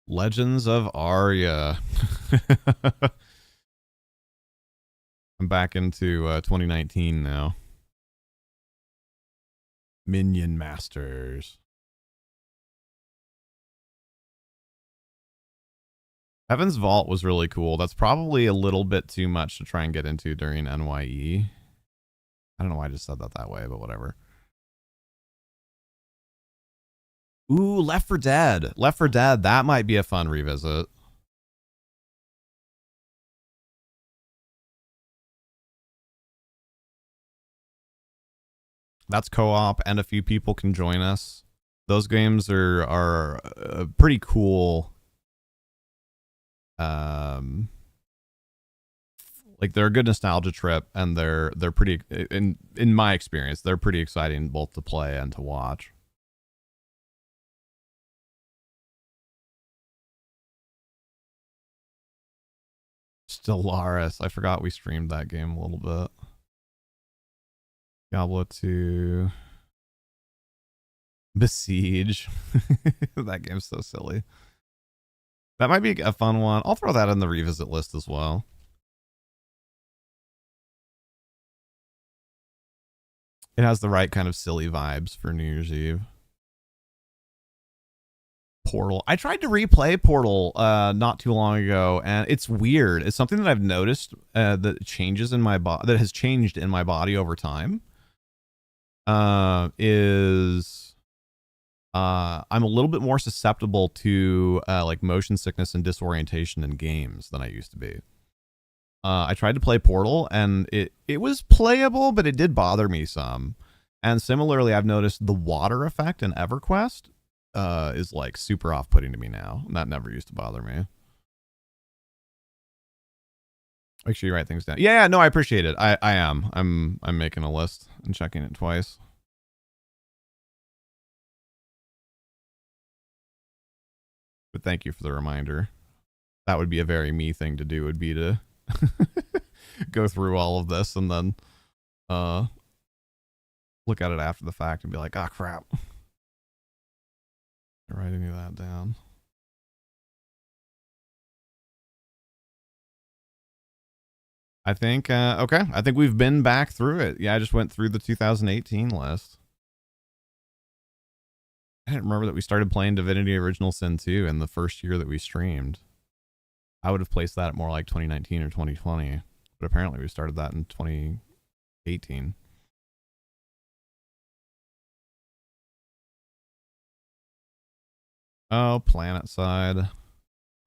Legends of Arya. I'm back into 2019 now. Minion Masters. Heaven's Vault was really cool. That's probably a little bit too much to try and get into during NYE. I don't know why I just said that way, but whatever. Ooh, Left 4 Dead. Left 4 Dead, that might be a fun revisit. That's co-op and a few people can join us. Those games are pretty cool. Like they're a good nostalgia trip, and they're pretty, in my experience, they're pretty exciting both to play and to watch. Stellaris. I forgot we streamed that game a little bit. Diablo 2. Besiege. That game's so silly. That might be a fun one. I'll throw that in the revisit list as well. It has the right kind of silly vibes for New Year's Eve. Portal. I tried to replay Portal not too long ago, and it's weird. It's something that I've noticed that changes in my body, that has changed in my body over time. I'm a little bit more susceptible to like motion sickness and disorientation in games than I used to be. I tried to play Portal, and it was playable, but it did bother me some. And similarly, I've noticed the water effect in EverQuest is like super off-putting to me now. That never used to bother me. Make sure you write things down. Yeah, no, I appreciate it. I am. I'm making a list and checking it twice. But thank you for the reminder. That would be a very me thing to do, would be to go through all of this and then look at it after the fact and be like, ah, crap. Write any of that down. I think, okay. I think we've been back through it. Yeah, I just went through the 2018 list. I didn't remember that we started playing Divinity Original Sin 2 in the first year that we streamed. I would have placed that at more like 2019 or 2020. But apparently we started that in 2018. Oh, PlanetSide.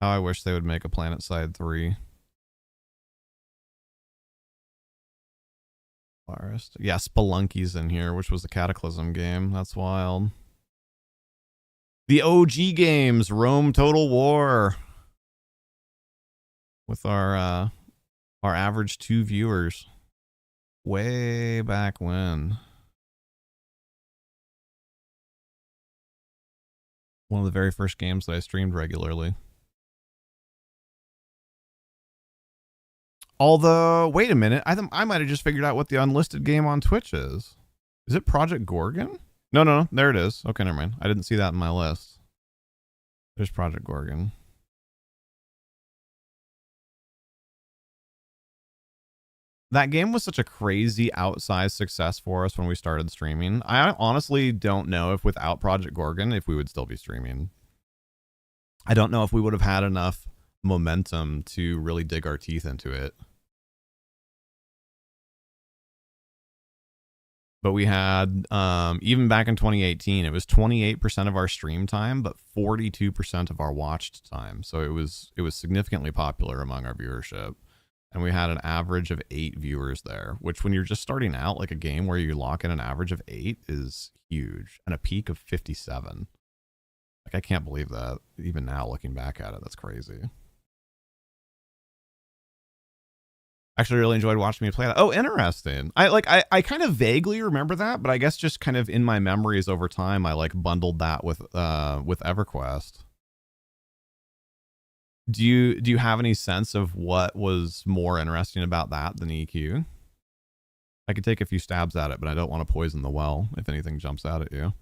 How I wish they would make a PlanetSide 3. Forest. Yeah, Spelunky's in here, which was the Cataclysm game. That's wild. The OG games, Rome Total War. With our average 2 viewers. Way back when. One of the very first games that I streamed regularly. Although, wait a minute. I might have just figured out what the unlisted game on Twitch is. Is it Project Gorgon? No. There it is. Okay, never mind. I didn't see that in my list. There's Project Gorgon. That game was such a crazy outsized success for us when we started streaming. I honestly don't know if without Project Gorgon, if we would still be streaming. I don't know if we would have had enough momentum to really dig our teeth into it. But we had, even back in 2018, it was 28% of our stream time, but 42% of our watched time. So it was significantly popular among our viewership. And we had an average of 8 viewers there, which when you're just starting out, like a game where you lock in an average of 8 is huge, and a peak of 57. Like, I can't believe that. Even now, looking back at it, that's crazy. Actually really enjoyed watching me play that. Oh, interesting. I kind of vaguely remember that, but I guess just kind of in my memories over time, I like bundled that with EverQuest. Do you have any sense of what was more interesting about that than EQ? I could take a few stabs at it, but I don't want to poison the well if anything jumps out at you.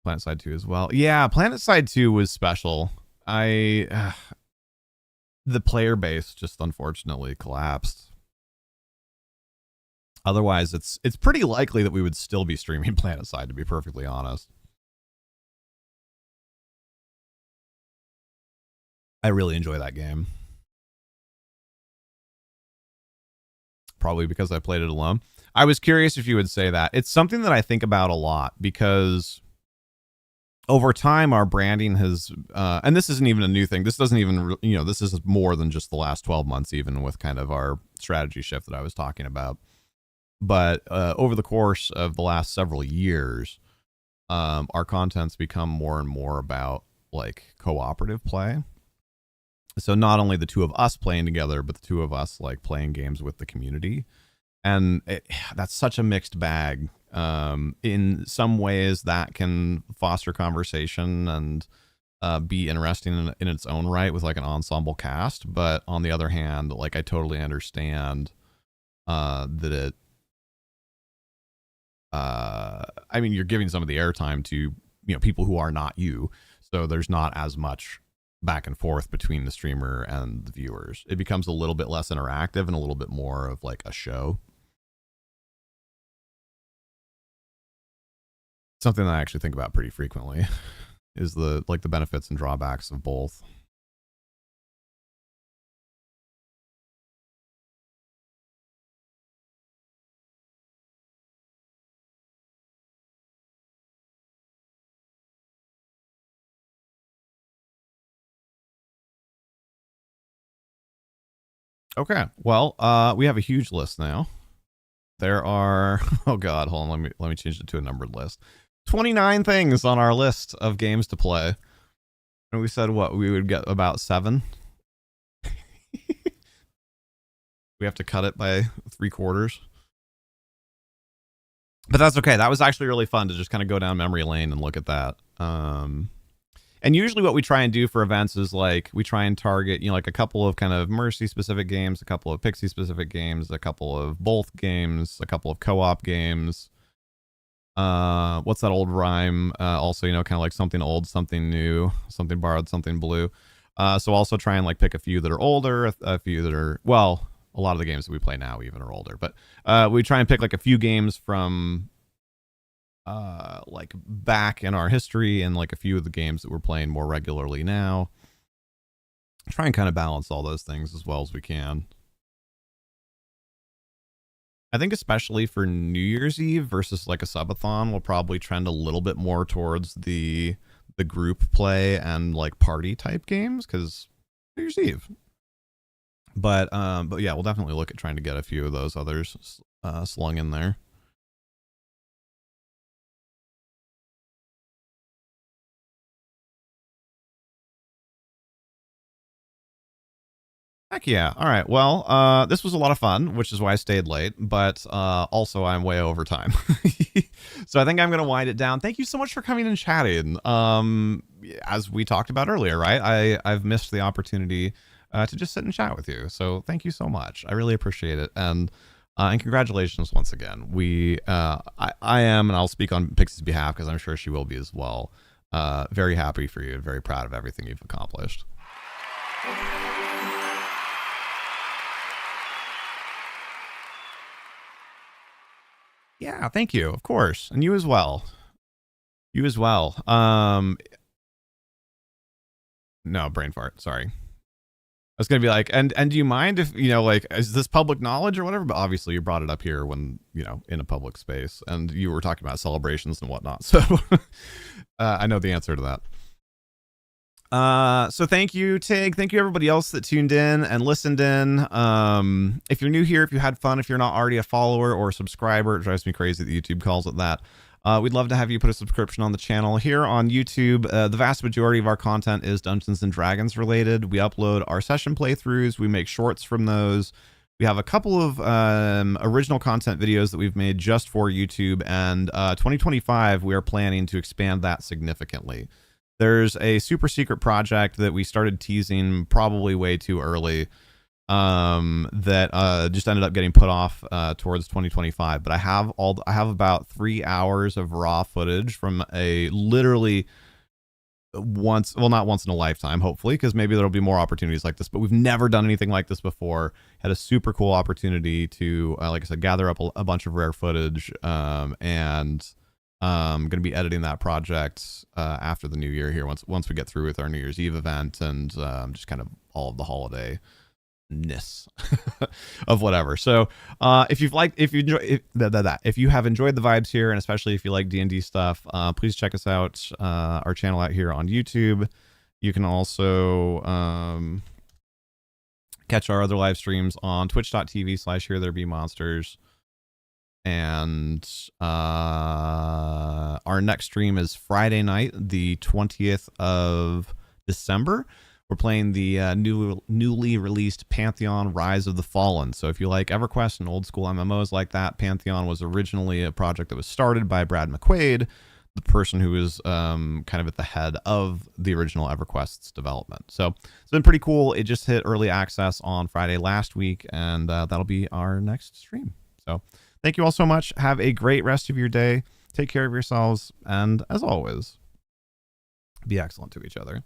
PlanetSide 2 as well. Yeah, PlanetSide 2 was special. The player base just unfortunately collapsed. Otherwise, it's pretty likely that we would still be streaming PlanetSide, to be perfectly honest. I really enjoy that game. Probably because I played it alone. I was curious if you would say that. It's something that I think about a lot because over time, our branding has, and this isn't even a new thing. This doesn't even, this is more than just the last 12 months, even with kind of our strategy shift that I was talking about. But over the course of the last several years, our content's become more and more about like cooperative play. So not only the two of us playing together, but the two of us like playing games with the community. And that's such a mixed bag. In some ways that can foster conversation and be interesting in its own right with like an ensemble cast. But on the other hand, like I totally understand that it, I mean, you're giving some of the airtime to, people who are not you. So there's not as much back and forth between the streamer and the viewers. It becomes a little bit less interactive and a little bit more of like a show. Something that I actually think about pretty frequently is the benefits and drawbacks of both. Okay, well, we have a huge list now. There are, oh god, hold on, let me change it to a numbered list. 29 things on our list of games to play. And we said what, we would get about 7. We have to cut it by 3/4. But that's okay. That was actually really fun to just kind of go down memory lane and look at that. And usually what we try and do for events is like we try and target, like a couple of kind of Mercy specific games, a couple of Pixie specific games, a couple of both games, a couple of co-op games. What's that old rhyme? Also, kind of like something old, something new, something borrowed, something blue. So also try and like pick a few that are older, a few that are, well, a lot of the games that we play now even are older, but we try and pick like a few games from like back in our history and like a few of the games that we're playing more regularly now. Try and kind of balance all those things as well as we can. I think especially for New Year's Eve versus like a subathon, we'll probably trend a little bit more towards the group play and like party type games because New Year's Eve. But yeah, we'll definitely look at trying to get a few of those others slung in there. Heck yeah. All right. Well, this was a lot of fun, which is why I stayed late, but also I'm way over time. So I think I'm going to wind it down. Thank you so much for coming and chatting. As we talked about earlier, right? I've missed the opportunity to just sit and chat with you. So thank you so much. I really appreciate it. And congratulations once again. I am, and I'll speak on Pixie's behalf because I'm sure she will be as well. Very happy for you and very proud of everything you've accomplished. Yeah, thank you. Of course. And you as well. You as well. No, brain fart. Sorry. I was going to be like, and do you mind if, like, is this public knowledge or whatever? But obviously you brought it up here when, in a public space and you were talking about celebrations and whatnot. So I know the answer to that. So thank you, Tig. Thank you, everybody else that tuned in and listened in. If you're new here, if you had fun, if you're not already a follower or a subscriber, it drives me crazy that YouTube calls it that. We'd love to have you put a subscription on the channel. Here on YouTube, the vast majority of our content is Dungeons and Dragons related. We upload our session playthroughs. We make shorts from those. We have a couple of original content videos that we've made just for YouTube, and 2025, we are planning to expand that significantly. There's a super secret project that we started teasing probably way too early that just ended up getting put off towards 2025. But I have about 3 hours of raw footage from a literally not once in a lifetime, hopefully, because maybe there'll be more opportunities like this, but we've never done anything like this before. Had a super cool opportunity to, like I said, gather up a bunch of rare footage, and I'm going to be editing that project after the new year here, once we get through with our New Year's Eve event and just kind of all of the holiday ness of whatever. So if you have enjoyed the vibes here, and especially if you like D&D stuff, please check us out, our channel out here on YouTube. You can also catch our other live streams on twitch.tv/HereThereBeMonsters. And our next stream is Friday night, the 20th of December. We're playing the newly released Pantheon Rise of the Fallen. So if you like EverQuest and old school MMOs like that, Pantheon was originally a project that was started by Brad McQuaid, the person who was kind of at the head of the original EverQuest's development. So it's been pretty cool. It just hit early access on Friday last week, and that'll be our next stream. So thank you all so much. Have a great rest of your day. Take care of yourselves. And as always, be excellent to each other.